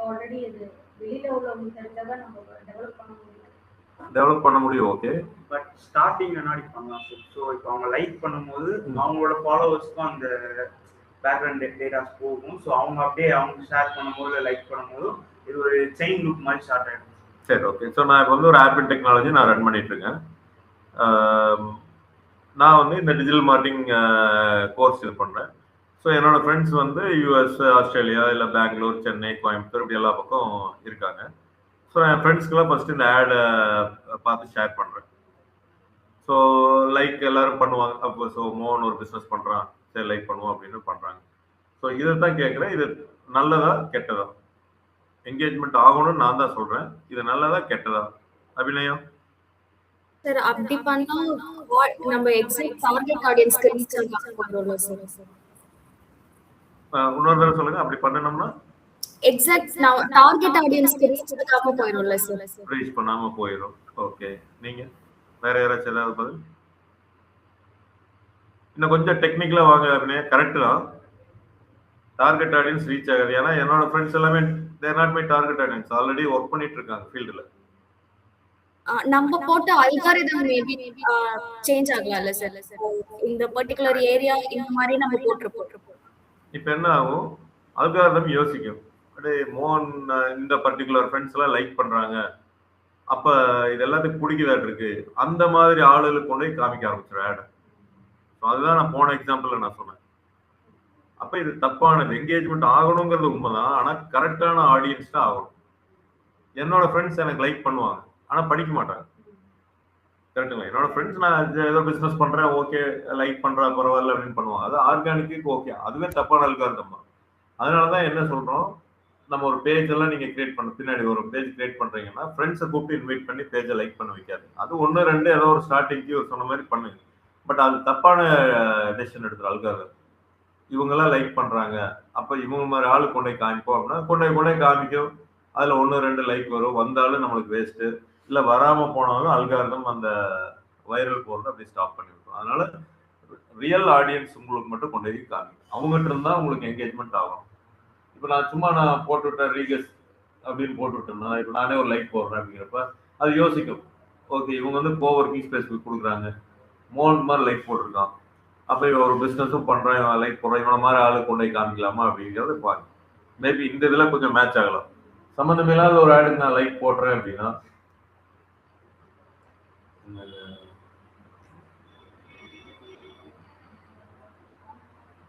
ஆல்ரெடி இது வெளியில உள்ளவங்க தெரிஞ்சாதான் நம்ம டெவலப் பண்ண முடியும். ஓகே, பட் ஸ்டார்டிங் முன்னாடி பண்ணலாம் சார். ஸோ இப்போ அவங்க லைக் பண்ணும்போது அவங்களோட ஃபாலோவர்ஸ்க்கும் அந்த பேக்ரவுண்ட் டேட்டாஸ் போகும். ஸோ அவங்க அப்படியே அவங்க ஷேர் பண்ணும்போது லைக் பண்ணும்போது இது ஒரு செயின் லூப் மாதிரி ஸ்டார்ட் ஆகிடும். சரி, ஓகே. ஸோ நான் இப்போ வந்து ஒரு ஆப்பிள் டெக்னாலஜி நான் ரன் பண்ணிட்டு இருக்கேன். நான் வந்து இந்த டிஜிட்டல் மார்க்கெட்டிங் கோர்ஸ் இது பண்ணுறேன். ஸோ என்னோட ஃப்ரெண்ட்ஸ் வந்து யூஎஸ், ஆஸ்திரேலியா, இல்லை பெங்களூர், சென்னை, கோயம்புத்தூர் இப்படி எல்லா பக்கம் இருக்காங்க. ஸோ என் ஃப்ரெண்ட்ஸ்க்கெல்லாம் ஃபஸ்ட்டு இந்த ஆடை பார்த்து ஷேர் பண்ணுறேன். ஸோ லைக் எல்லோரும் பண்ணுவாங்க. அப்போ ஸோ மோகன் ஒரு பிஸ்னஸ் பண்ணுறான், சரி லைக் பண்ணுவோம் அப்படின்னு பண்ணுறாங்க. ஸோ இதை தான் கேட்குறேன், இது நல்லதா கெட்டதா? என்கேஜ்மெண்ட் ஆகணும்னு நான் தான் சொல்கிறேன், இது நல்லதா கெட்டதா? அபிநயம் சார், அப்படி பண்ணா நம்ம எக்ஸாக்ட் டார்கெட் ஆடியன்ஸ்க்கு ரீச் ஆகணும்ல சார். இன்னொரு தடவை சொல்லுங்க. அப்படி பண்ணணும்னா எக்ஸாக்ட் டார்கெட் ஆடியன்ஸ்க்கு ரீச் பண்ணாம போயிடும்ல சார். ரீச் பண்ணாம போயிடும். ஓகே, நீங்க வேற யாராச்சும் ஏதாவது பதில்? இன்னும் கொஞ்சம் டெக்னிக்கலா வாங்க அப்படியே. கரெக்ட் தான், டார்கெட் ஆடியன்ஸ் ரீச் ஆகாது. ஏன்னா என்னோட ஃப்ரெண்ட்ஸ் எல்லாமே தேர் not my target audience, already work பண்ணிட்டு இருக்காங்க ஃபீல்டுல. நம்ம போட்ட அல்காரிதம் மேபி சேஞ்ச் ஆகலாம்ல சார். இந்த பர்టిక్యులர் ஏரியா இந்த மாதிரி நம்ம போட்டுருப்போம். இப்போ என்ன ஆகும், அல்காரிதம் யோசிக்கும், அப்படியே மோகன் இந்த பர்டிகுலர் ஃப்ரெண்ட்ஸ் எல்லாம் லைக் பண்றாங்க, அப்ப இது எல்லாத்துக்கும் பிடிக்குதாட்டு இருக்கு, அந்த மாதிரி ஆளுகளுக்கு கொண்டு போய் காமிக்க ஆரம்பிச்சிடும் ஆட். ஸோ அதுதான் நான் போன எக்ஸாம்பிள் நான் சொன்னேன். அப்ப இது தப்பானது. என்கேஜ்மெண்ட் ஆகணுங்கிறது உண்மைதான், ஆனா கரெக்டான ஆடியன்ஸ் தான் ஆகணும். என்னோட ஃப்ரெண்ட்ஸ் எனக்கு லைக் பண்ணுவாங்க, ஆனா படிக்க மாட்டாங்க. கரெக்டுங்களா? என்னோட ஃப்ரெண்ட்ஸ் நான் ஏதோ பிசினஸ் பண்றேன், ஓகே லைக் பண்றேன் பரவாயில்ல அப்படின்னு பண்ணுவாங்க. அது ஆர்கானிக்கு ஓகே, அதுவே தப்பான அல்காரிதம் தான். அதனாலதான் என்ன சொல்றோம், நம்ம ஒரு பேஜ் எல்லாம் நீங்க கிரியேட் பண்ண பின்னாடி ஒரு பேஜ் கிரியேட் பண்றீங்கன்னா ஃப்ரெண்ட்ஸை கூப்பிட்டு இன்வைட் பண்ணி பேஜை லைக் பண்ண வைக்காது. அது 1 2 ஏதோ ஒரு ஸ்டார்டிங்க்கு சொன்ன மாதிரி பண்ணுங்க. பட் அது தப்பான டெசிஷன் எடுத்துரும் அல்காரிதம். இவங்கெல்லாம் லைக் பண்றாங்க, அப்ப இவங்க மாதிரி ஆளு கொண்டே காமிப்போம் அப்படின்னா கொண்டே காமிக்கும். அதுல 1 2 லைக் வரும், வந்தாலும் நம்மளுக்கு வேஸ்ட். இல்ல வராம போனாலும் அல்காரிதம் அந்த வைரல் போறது அப்படி ஸ்டாப் பண்ணி விட்டுரும். அதனால ரியல் ஆடியன்ஸ் உங்களுக்கு மட்டும் கொண்டு போய் காமிக்கும். அவங்ககிட்ட இருந்தா உங்களுக்கு என்கேஜ்மெண்ட் ஆகும். இப்போ நான் போட்டுவிட்டேன் ரீகஸ் அப்படின்னு போட்டுவிட்டேன்னா, இப்போ நானே ஒரு லைக் போடுறேன் அப்படிங்கிறப்ப அது யோசிக்கும், ஓகே இவங்க வந்து கோவர்க்கிங் ஸ்பேஸ் கொடுக்குறாங்க, மோகன் மாதிரி லைக் போட்டிருக்கான், அப்போ இவன் ஒரு பிஸ்னஸும் பண்ணுறான், இவன் லைக் போடுறான், இவனை மாதிரி ஆளு கொண்டு போய் காமிக்கலாமா அப்படிங்கிறது பாருங்க. மேபி இந்த இதில் கொஞ்சம் மேட்ச் ஆகலாம். சம்மந்தமில்லாத ஒரு ஆடுக்கு நான் லைக் போடுறேன் அப்படின்னா,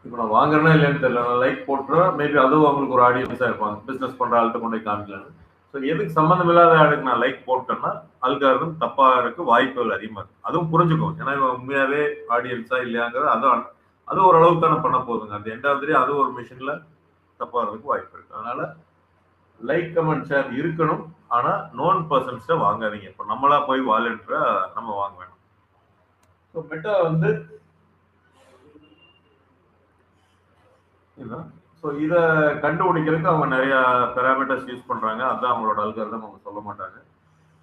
இப்போ நான் வாங்குறேன்னா இல்லைன்னு தெரியல, நான் லைக் போட்டுறேன், மேபி அதுவும் அவங்களுக்கு ஒரு ஆடியன்ஸாக இருப்பாங்க, பிஸ்னஸ் பண்ணுற ஆள்கிட்ட கொண்டு போய் காமிக்கலான்னு. ஸோ எதுக்கு சம்மந்தம் இல்லாத ஆடுக்கு நான் லைக் போட்டேன்னா அல்காரிதம் தப்பாக இருக்க வாய்ப்புகள் அதிகமாக இருக்கு. அதுவும் புரிஞ்சுக்கும், ஏன்னா இவன் உண்மையாகவே ஆடியன்ஸா இல்லையாங்கிறது அது ஓரளவுக்கு தானே பண்ண போகுதுங்க. அது எண்ட் ஆஃப் தி டே அது ஒரு மிஷினில் தப்பாகிறதுக்கு வாய்ப்பு இருக்கு. அதனால லைக் கமெண்ட் ஷேர் இருக்கணும், ஆனால் நோன் பர்சன்ஸ்ட வாங்காதீங்க. இப்போ நம்மளா போய் வாலண்டியரா நம்ம வாங்க வேணும். ஸோ மெட்டா வந்து ஸோ இதை கண்டுபிடிக்கிறதுக்கு அவங்க நிறைய பேராமீட்டர்ஸ் யூஸ் பண்றாங்க. அதுதான் அவங்களோட அல்காரிதம், அவங்க சொல்ல மாட்டாங்க.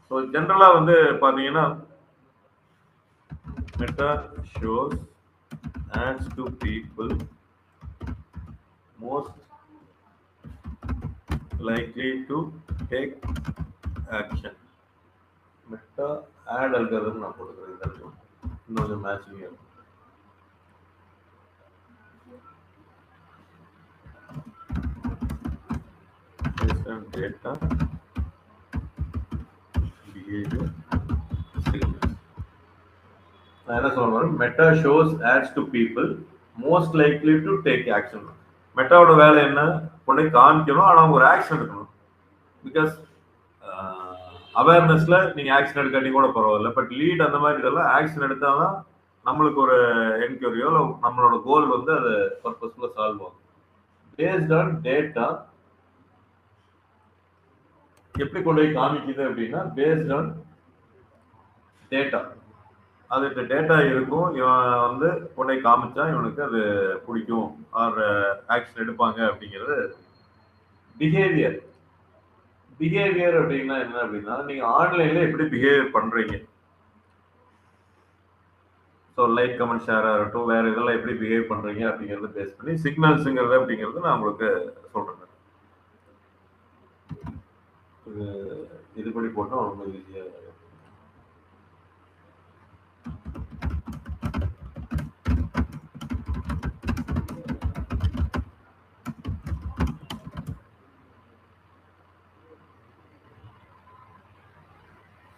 ஸோ ஜென்ரலா வந்து பாத்தீங்கன்னா Meta shows ads to people most likely to take action. Meta ad algorithm நான் போட்டுக்கிறேன், இன்னும் கொஞ்சம் மேட்சிங் இருக்கும். data behavior signals. நான் என்ன சொல்றேன், Meta shows ads to people most likely to take action. மெட்டாவோட வேலை என்ன, கொண்டு காமிக்கணும், ஆனால் ஒரு ஆக்ஷன் எடுக்கணும். பிகாஸ் அவேர்னஸ்ல நீங்க ஆக்ஷன் எடுக்காட்டி கூட பரவாயில்ல, பட் லீட் அந்த மாதிரி இதெல்லாம் ஆக்ஷன் எடுத்தாதான் நம்மளுக்கு ஒரு என்கொயரியோ நம்மளோட கோல் வந்து அது பர்பஸ்ஃபுல்லா சால்வ் ஆகும். பேஸ்ட் ஆன் டேட்டா எப்படி கொண்டு போய் காமிக்குது அப்படின்னா, பேஸ்ட் ஆன் டேட்டா. அதுக்கு டேட்டா இருக்கும், இவன் வந்து கொண்டு போய் காமிச்சா இவனுக்கு அது பிடிக்கும் ஆர் ஆக்ஷன் எடுப்பாங்க அப்படிங்கிறது. பிஹேவியர் பிஹேவியர் அப்படின்னா என்ன அப்படின்னா, நீங்க ஆன்லைன்ல எப்படி பிஹேவியர் பண்றீங்க, ஸோ லைக் கமெண்ட் ஷேர் ஆகட்டும், வேற இதெல்லாம் எப்படி பிஹேவ் பண்றீங்க அப்படிங்கிறத பேஸ் பண்ணி சிக்னல்ஸுங்கிறது அப்படிங்கிறது நான் உங்களுக்கு சொல்றேன். இதுபடி போட்டா ரொம்ப ஈஸியா.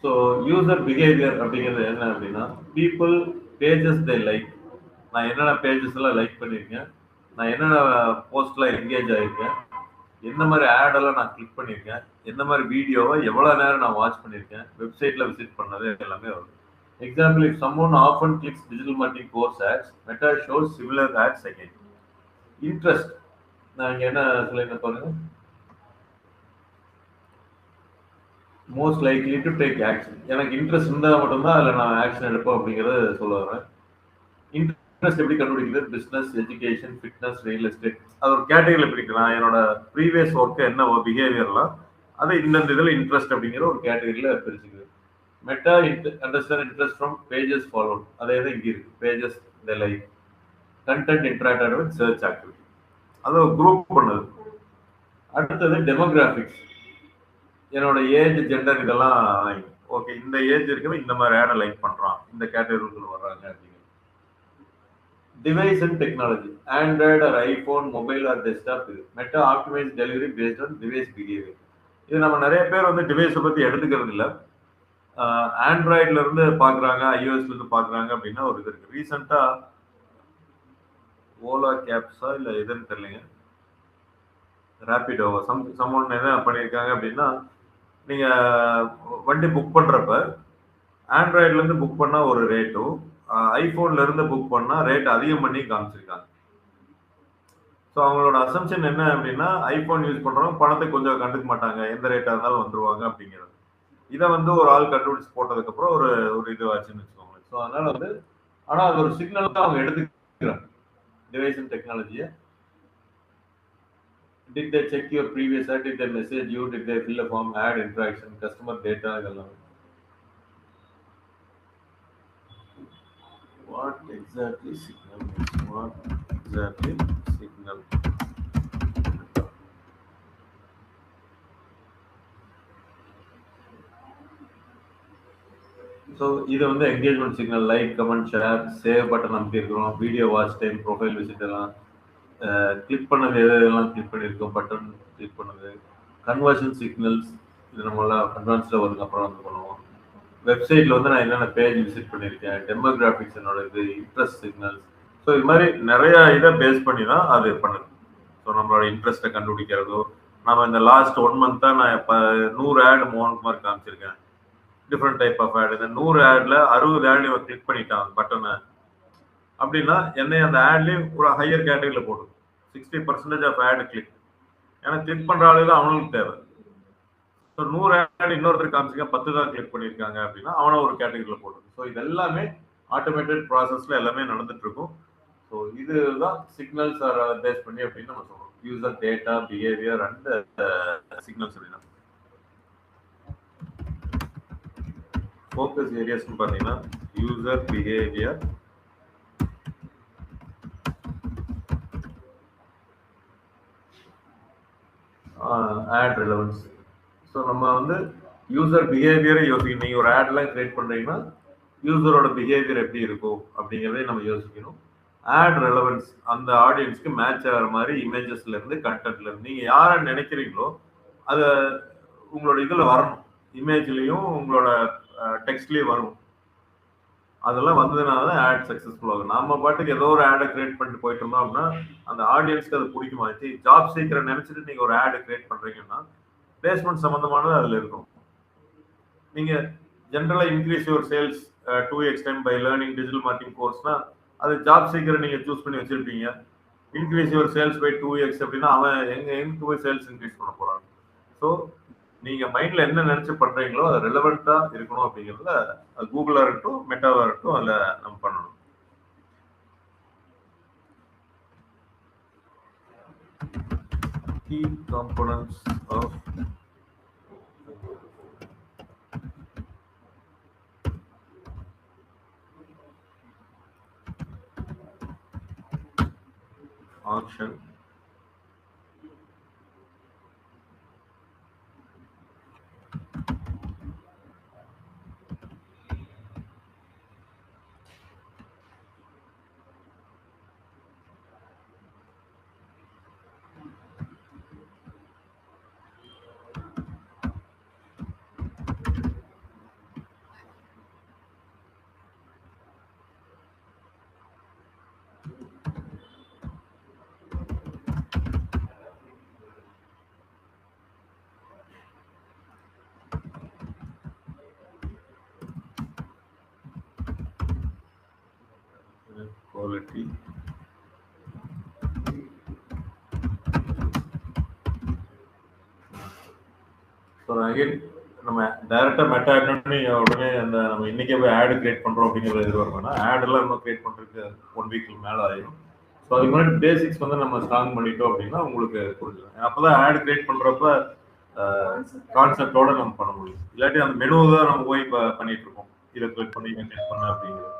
ஸோ யூசர் பிஹேவியர் அப்படிங்கிறது என்ன அப்படின்னா, பீப்புள் பேஜஸ் தே லைக். நான் என்னென்ன பேஜஸ் எல்லாம் லைக் பண்ணியிருக்கேன், நான் என்னென்ன போஸ்ட்லாம் என்கேஜ் ஆகிருக்கேன், என்ன மாதிரி ஆடெல்லாம் நான் கிளிக் பண்ணியிருக்கேன், என்ன மாதிரி வீடியோவை எவ்வளோ நேரம் நான் வாட்ச் பண்ணியிருக்கேன், வெப்சைட்டில் விசிட் பண்ணது எல்லாமே வருது. Example, if someone often clicks digital marketing course ads, Meta shows similar ads again. Interest, நான் இங்கே என்ன சொல்லியிருந்தேன் பாருங்க, most likely to take action. எனக்கு இன்ட்ரெஸ்ட் இருந்தால் மட்டும்தான் அதில் நான் ஆக்ஷன் எடுப்பேன் அப்படிங்கிறத சொல்ல வரேன். இன்ட்ரெஸ்ட் எப்படி கண்டுபிடிக்கிறது, business, education, fitness, real estate, அது ஒரு கேட்டகரியில் பிடிக்கலாம். என்னோட ப்ரீவியஸ் ஒர்க்கு என்ன பிஹேவியர்லாம் அதை இந்தந்த இதில் இன்ட்ரெஸ்ட் அப்படிங்கிற ஒரு கேட்டகரியில் பிரிச்சுக்குது. Meta understand interest from pages followed, அதே தான் இங்கே இருக்குது. Pages the like, content interacted with search activity, அதை குரூப் பண்ணுது. அடுத்தது டெமோகிராஃபிக்ஸ், என்னோட ஏஜ், ஜெண்டர் இதெல்லாம் ஓகே, இந்த ஏஜ் இருக்கிற இந்த மாதிரி ஆடை லைக் பண்றான், இந்த கேட்டகரிக்குள்ள வர்றாங்க அப்படிங்கிறது. Device and technology, Android or iPhone, mobile or desktop, இது Meta optimize delivery based on device behaviour. இது நம்ம நிறைய பேர் வந்து டிவைஸை பத்தி எடுத்துக்கிறது இல்லை. ஆண்ட்ராய்ட்ல இருந்து பாக்குறாங்க, iOSல இருந்து பாக்குறாங்க அப்படின்னா ஒரு இது இருக்கு. ரீசெண்டா ஓலா கேப்ஸா இல்ல எதுன்னு தெரியலங்க, ரேபிடோவா சம்மன் என்ன பண்ணியிருக்காங்க அப்படின்னா, நீங்க வண்டி புக் பண்றப்ப ஆண்ட்ராய்ட்ல இருந்து புக் பண்ணா ஒரு ரேட்டும், ஐபோன்ல இருந்து புக் பண்ணா ரேட் அதிகம் பண்ணி காமிச்சிருக்காங்க. ஸோ அவங்களோட அசம்ஷன் என்ன அப்படின்னா, ஐபோன் யூஸ் பண்றவங்க பணத்தை கொஞ்சம் கண்டுக்க மாட்டாங்க, எந்த ரேட்டா இருந்தாலும் வந்துருவாங்க அப்படிங்கிறது. இதை வந்து ஒரு ஆள் கண்டுபிடிச்சு போட்டதுக்கு அப்புறம் ஒரு இது ஆச்சுன்னு வச்சுக்கோங்க. ஸோ அதனால வந்து, ஆனா அது ஒரு சிக்னல் தான் அவங்க எடுத்துக்கிறாங்க டிவைஸ் அண்ட் டெக்னாலஜியை. Did they check your previous ad? Did they message you? Did they fill a form? Ad interaction, customer data, இதெல்லாம். What exactly signal means? What exactly signal? So இது வந்து engagement signal, like, comment, share, save button அமைப்பிருக்கிறோம், video watch time, profile visit எல்லாம், click பண்ணது எதெல்லாம் click பண்ணியிருக்கோம், button click பண்ணது, conversion signals, இது நம்மளாம் அட்வான்ஸ்டாக வருது அப்புறம் வந்து பண்ணுவோம். வெப்சைட்டில் வந்து நான் என்னென்ன பேஜ் விசிட் பண்ணியிருக்கேன், டெமோகிராஃபிக்ஸ் என்னோட இது, இன்ட்ரெஸ்ட் சிக்னல்ஸ். ஸோ இது மாதிரி நிறையா இதை பேஸ் பண்ணி தான் அது பண்ணுது. ஸோ நம்மளோட இன்ட்ரெஸ்ட்டை கண்டுபிடிக்கிறதோ, நம்ம இந்த லாஸ்ட் 1 மந்த்தாக நான் இப்போ 100 ஆட் மாதிரி காமிச்சிருக்கேன், டிஃப்ரெண்ட் டைப் ஆஃப் ஆட். இந்த 100 ஆட்ல 60 ஆட் இவன் கிளிக் பண்ணிட்டான் பட்டனை அப்படின்னா, என்னை அந்த ஆட்லேயும் ஒரு ஹையர் கேட்டகரியில் போடும். 60% ஆஃப் ஆட் கிளிக், ஏன்னா கிளிக் பண்ணுற ஆளுங்க அவனுக்கு தேவை. ஸோ 100 ஆட் இன்னொருத்தர் காமிச்சிருக்கேன், 10 தான் கிளிக் பண்ணியிருக்காங்க அப்படின்னா அவனை ஒரு கேட்டகரியில் போடும். ஸோ இது எல்லாமே ஆட்டோமேட்டட் ப்ராசஸில் எல்லாமே நடந்துட்டு இருக்கும். ஸோ இதுதான் சிக்னல்ஸ் பேஸ் பண்ணி அப்படின்னு நம்ம சொல்றோம். User data, behaviour and signals அப்படின்னா. ஃபோக்கஸ் ஏரியாஸ்னு பார்த்தீங்கன்னா user behaviour, ad relevance. So நம்ம வந்து யூசர் பிஹேவியரை யோசிக்கணும். நீங்கள் ஒரு ஆட்லாம் கிரியேட் பண்ணுறீங்கன்னா யூசரோட பிஹேவியர் எப்படி இருக்கும் அப்படிங்கிறதே நம்ம யோசிக்கணும். ஆட் ரெலவன்ஸ், அந்த ஆடியன்ஸ்க்கு மேட்ச் ஆகிற மாதிரி இமேஜஸ்ல இருந்து, கண்டென்ட்ல இருந்து, நீங்கள் யாரை நினைக்கிறீங்களோ அது உங்களோட இதில் வரணும், இமேஜ்லேயும் உங்களோட டெக்ஸ்ட்லேயும் வரும். அதெல்லாம் வந்ததுனால தான் ஆட் சக்ஸஸ்ஃபுல் ஆகும். நம்ம பாட்டுக்கு ஏதோ ஒரு ஆடை கிரியேட் பண்ணிட்டு போயிட்டு இருந்தோம் அப்படின்னா அந்த ஆடியன்ஸ்க்கு அது பிடிக்குமாச்சு. ஜாப் சீக்கிரம் நினைச்சிட்டு நீங்க ஒரு ஆடை கிரியேட் பண்றீங்கன்னா பிளேஸ்மெண்ட் சம்பந்தமானது அதுல இருக்கும். நீங்க ஜென்ரலா increase your sales 2x time by learning digital marketing கோர்ஸ்னா அது ஜாப் சீக்கிரம் நீங்க சூஸ் பண்ணி வச்சிருப்பீங்க. Increase your sales by 2x அப்படின்னா அவன் எங்க போய் சேல்ஸ் இன்க்ரீஸ் பண்ண போறான். ஸோ நீங்க மைண்ட்ல என்ன நினைச்சு பண்றீங்களோ அது ரெலவெண்டா இருக்கணும் அப்படிங்கிறதுல கூகுளா இருக்கட்டும் மெட்டாவா இருக்கட்டும் அதுல நம்ம பண்ணணும். Key components of auction. Quality. So again நம்ம டைரக்டா மெட்டா ஆட்னு உடனே அந்த நம்ம இன்னைக்கே போய் ஆடு கிரியேட் பண்றோம் அப்படிங்கிறத எதிர்பார்க்கணும்னா ஆட் எல்லாம் இன்னும் கிரியேட் பண்றதுக்கு 1 வீக்கு மேல ஆயிடும். ஸோ அதுக்கு முன்னாடி பேசிக்ஸ் வந்து நம்ம ஸ்ட்ராங் பண்ணிட்டோம் அப்படின்னா உங்களுக்கு புரிஞ்சிடும். அப்பதான் ஆட் கிரியேட் பண்றப்ப கான்செப்டோட நம்ம பண்ண முடியும். இல்லாட்டி அந்த மெனு தான் நம்ம போய் இப்போ பண்ணிட்டு இருக்கோம், இதை கிளிக் பண்ணி கிரியேட் பண்ண அப்படிங்கிறது.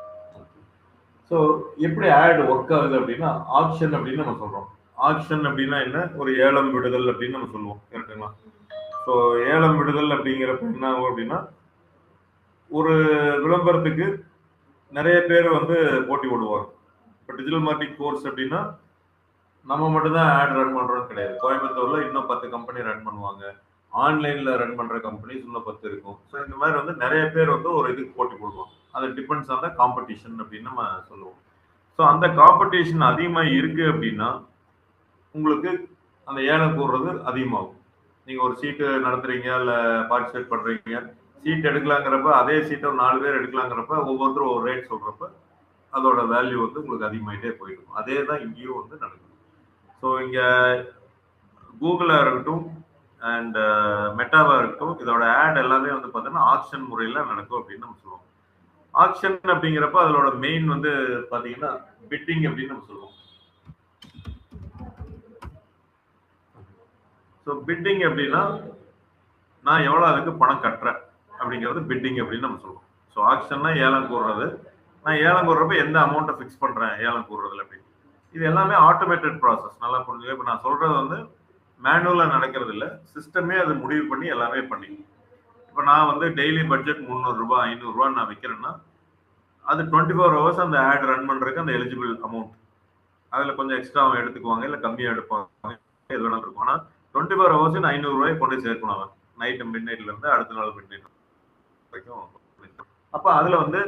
ஸோ எப்படி ஆட் ஒர்க் ஆகுது அப்படின்னா ஆப்ஷன் அப்படின்னு நம்ம சொல்றோம். ஆப்ஷன் அப்படின்னா என்ன, ஒரு ஏலம் விடுதல் அப்படின்னு நம்ம சொல்லுவோம், கரெக்டுங்களா? ஸோ ஏலம் விடுதல் அப்படிங்கிறப்ப என்ன ஆகும் அப்படின்னா ஒரு விளம்பரத்துக்கு நிறைய பேர் வந்து போட்டி போடுவாங்க. இப்போ டிஜிட்டல் மார்க்கெட்டிங் கோர்ஸ் அப்படின்னா நம்ம மட்டும்தான் ஆட் ரன் பண்றோம்னு கிடையாது. கோயம்புத்தூர்ல இன்னும் 10 கம்பெனி ரன் பண்ணுவாங்க, ஆன்லைன்ல ரன் பண்ற கம்பெனிஸ் இன்னும் 10 இருக்கும். ஸோ இந்த மாதிரி வந்து நிறைய பேர் வந்து ஒரு இதுக்கு போட்டி போடுவாங்க. அது டிபெண்ட்ஸ் ஆன் த காம்படிஷன் அப்படின்னு நம்ம சொல்லுவோம். ஸோ அந்த காம்படிஷன் அதிகமாக இருக்கு அப்படின்னா உங்களுக்கு அந்த ஏலம் கூடுறது அதிகமாகும். நீங்க ஒரு சீட்டு நடத்துறீங்க இல்ல பார்ட்டிசிபேட் பண்றீங்க, சீட் எடுக்கலாங்கிறப்ப அதே சீட்டை ஒரு 4 பேர் எடுக்கலாங்கிறப்ப ஒவ்வொருத்தரும் ஒரு ரேட் சொல்றப்ப அதோட வேல்யூ வந்து உங்களுக்கு அதிகமாயிட்டே போயிடும். அதே தான் இங்கேயும் வந்து நடக்குது. ஸோ இங்க கூகுளா இருக்கட்டும் அண்ட் மெட்டாவா இருக்கட்டும் இதோட ஆட் எல்லாமே வந்து பார்த்தீங்கன்னா ஆக்ஷன் முறையில நடக்கும் அப்படின்னு நம்ம சொல்லுவோம். ஆக்ஷன் அப்படிங்கிறப்ப அதோட மெயின் வந்து பாத்தீங்கன்னா பிட்டிங் அப்படின்னு நம்ம சொல்லுவோம். ஸோ பிட்டிங் அப்படின்னா நான் எவ்வளோ அதுக்கு பணம் கட்டுறேன் அப்படிங்கிறது பிட்டிங் அப்படின்னு நம்ம சொல்லுவோம். ஸோ ஆக்ஷன்னா ஏலம் கூடுறது. நான் ஏலம் கூடுறப்ப எந்த அமௌண்ட்டை ஃபிக்ஸ் பண்ணுறேன் ஏலம் கூடுறதுல அப்படின்னு. இது எல்லாமே ஆட்டோமேட்டட் ப்ராசஸ், நல்லா புரிஞ்சுக்க. இப்போ நான் சொல்றது வந்து மேனுவலாக நடக்கிறது இல்லை, சிஸ்டமே அது முடிவு பண்ணி எல்லாமே பண்ணி. இப்போ நான் வந்து டெய்லி பட்ஜெட் 300 ரூபாய் 500 ரூபான்னு நான் வைக்கிறேன்னா அது 24 ஹவர்ஸ் அந்த ஆட் ரன் பண்ணுறதுக்கு அந்த எலிஜிபிள் அமௌண்ட். அதில் கொஞ்சம் எக்ஸ்ட்ரா அவங்க எடுத்துக்குவாங்க, இல்லை கம்மியாக எடுப்பாங்க, எது வேணாலும் இருக்கும். ஆனால் 24 ஹவர்ஸ் 500 ரூபாய் கொண்டு சேர்க்கணும் அவன், நைட்டு மிட் நைட்ல இருந்து அடுத்த நாள் மிட் நைட் வரைக்கும். அப்போ அதில் வந்து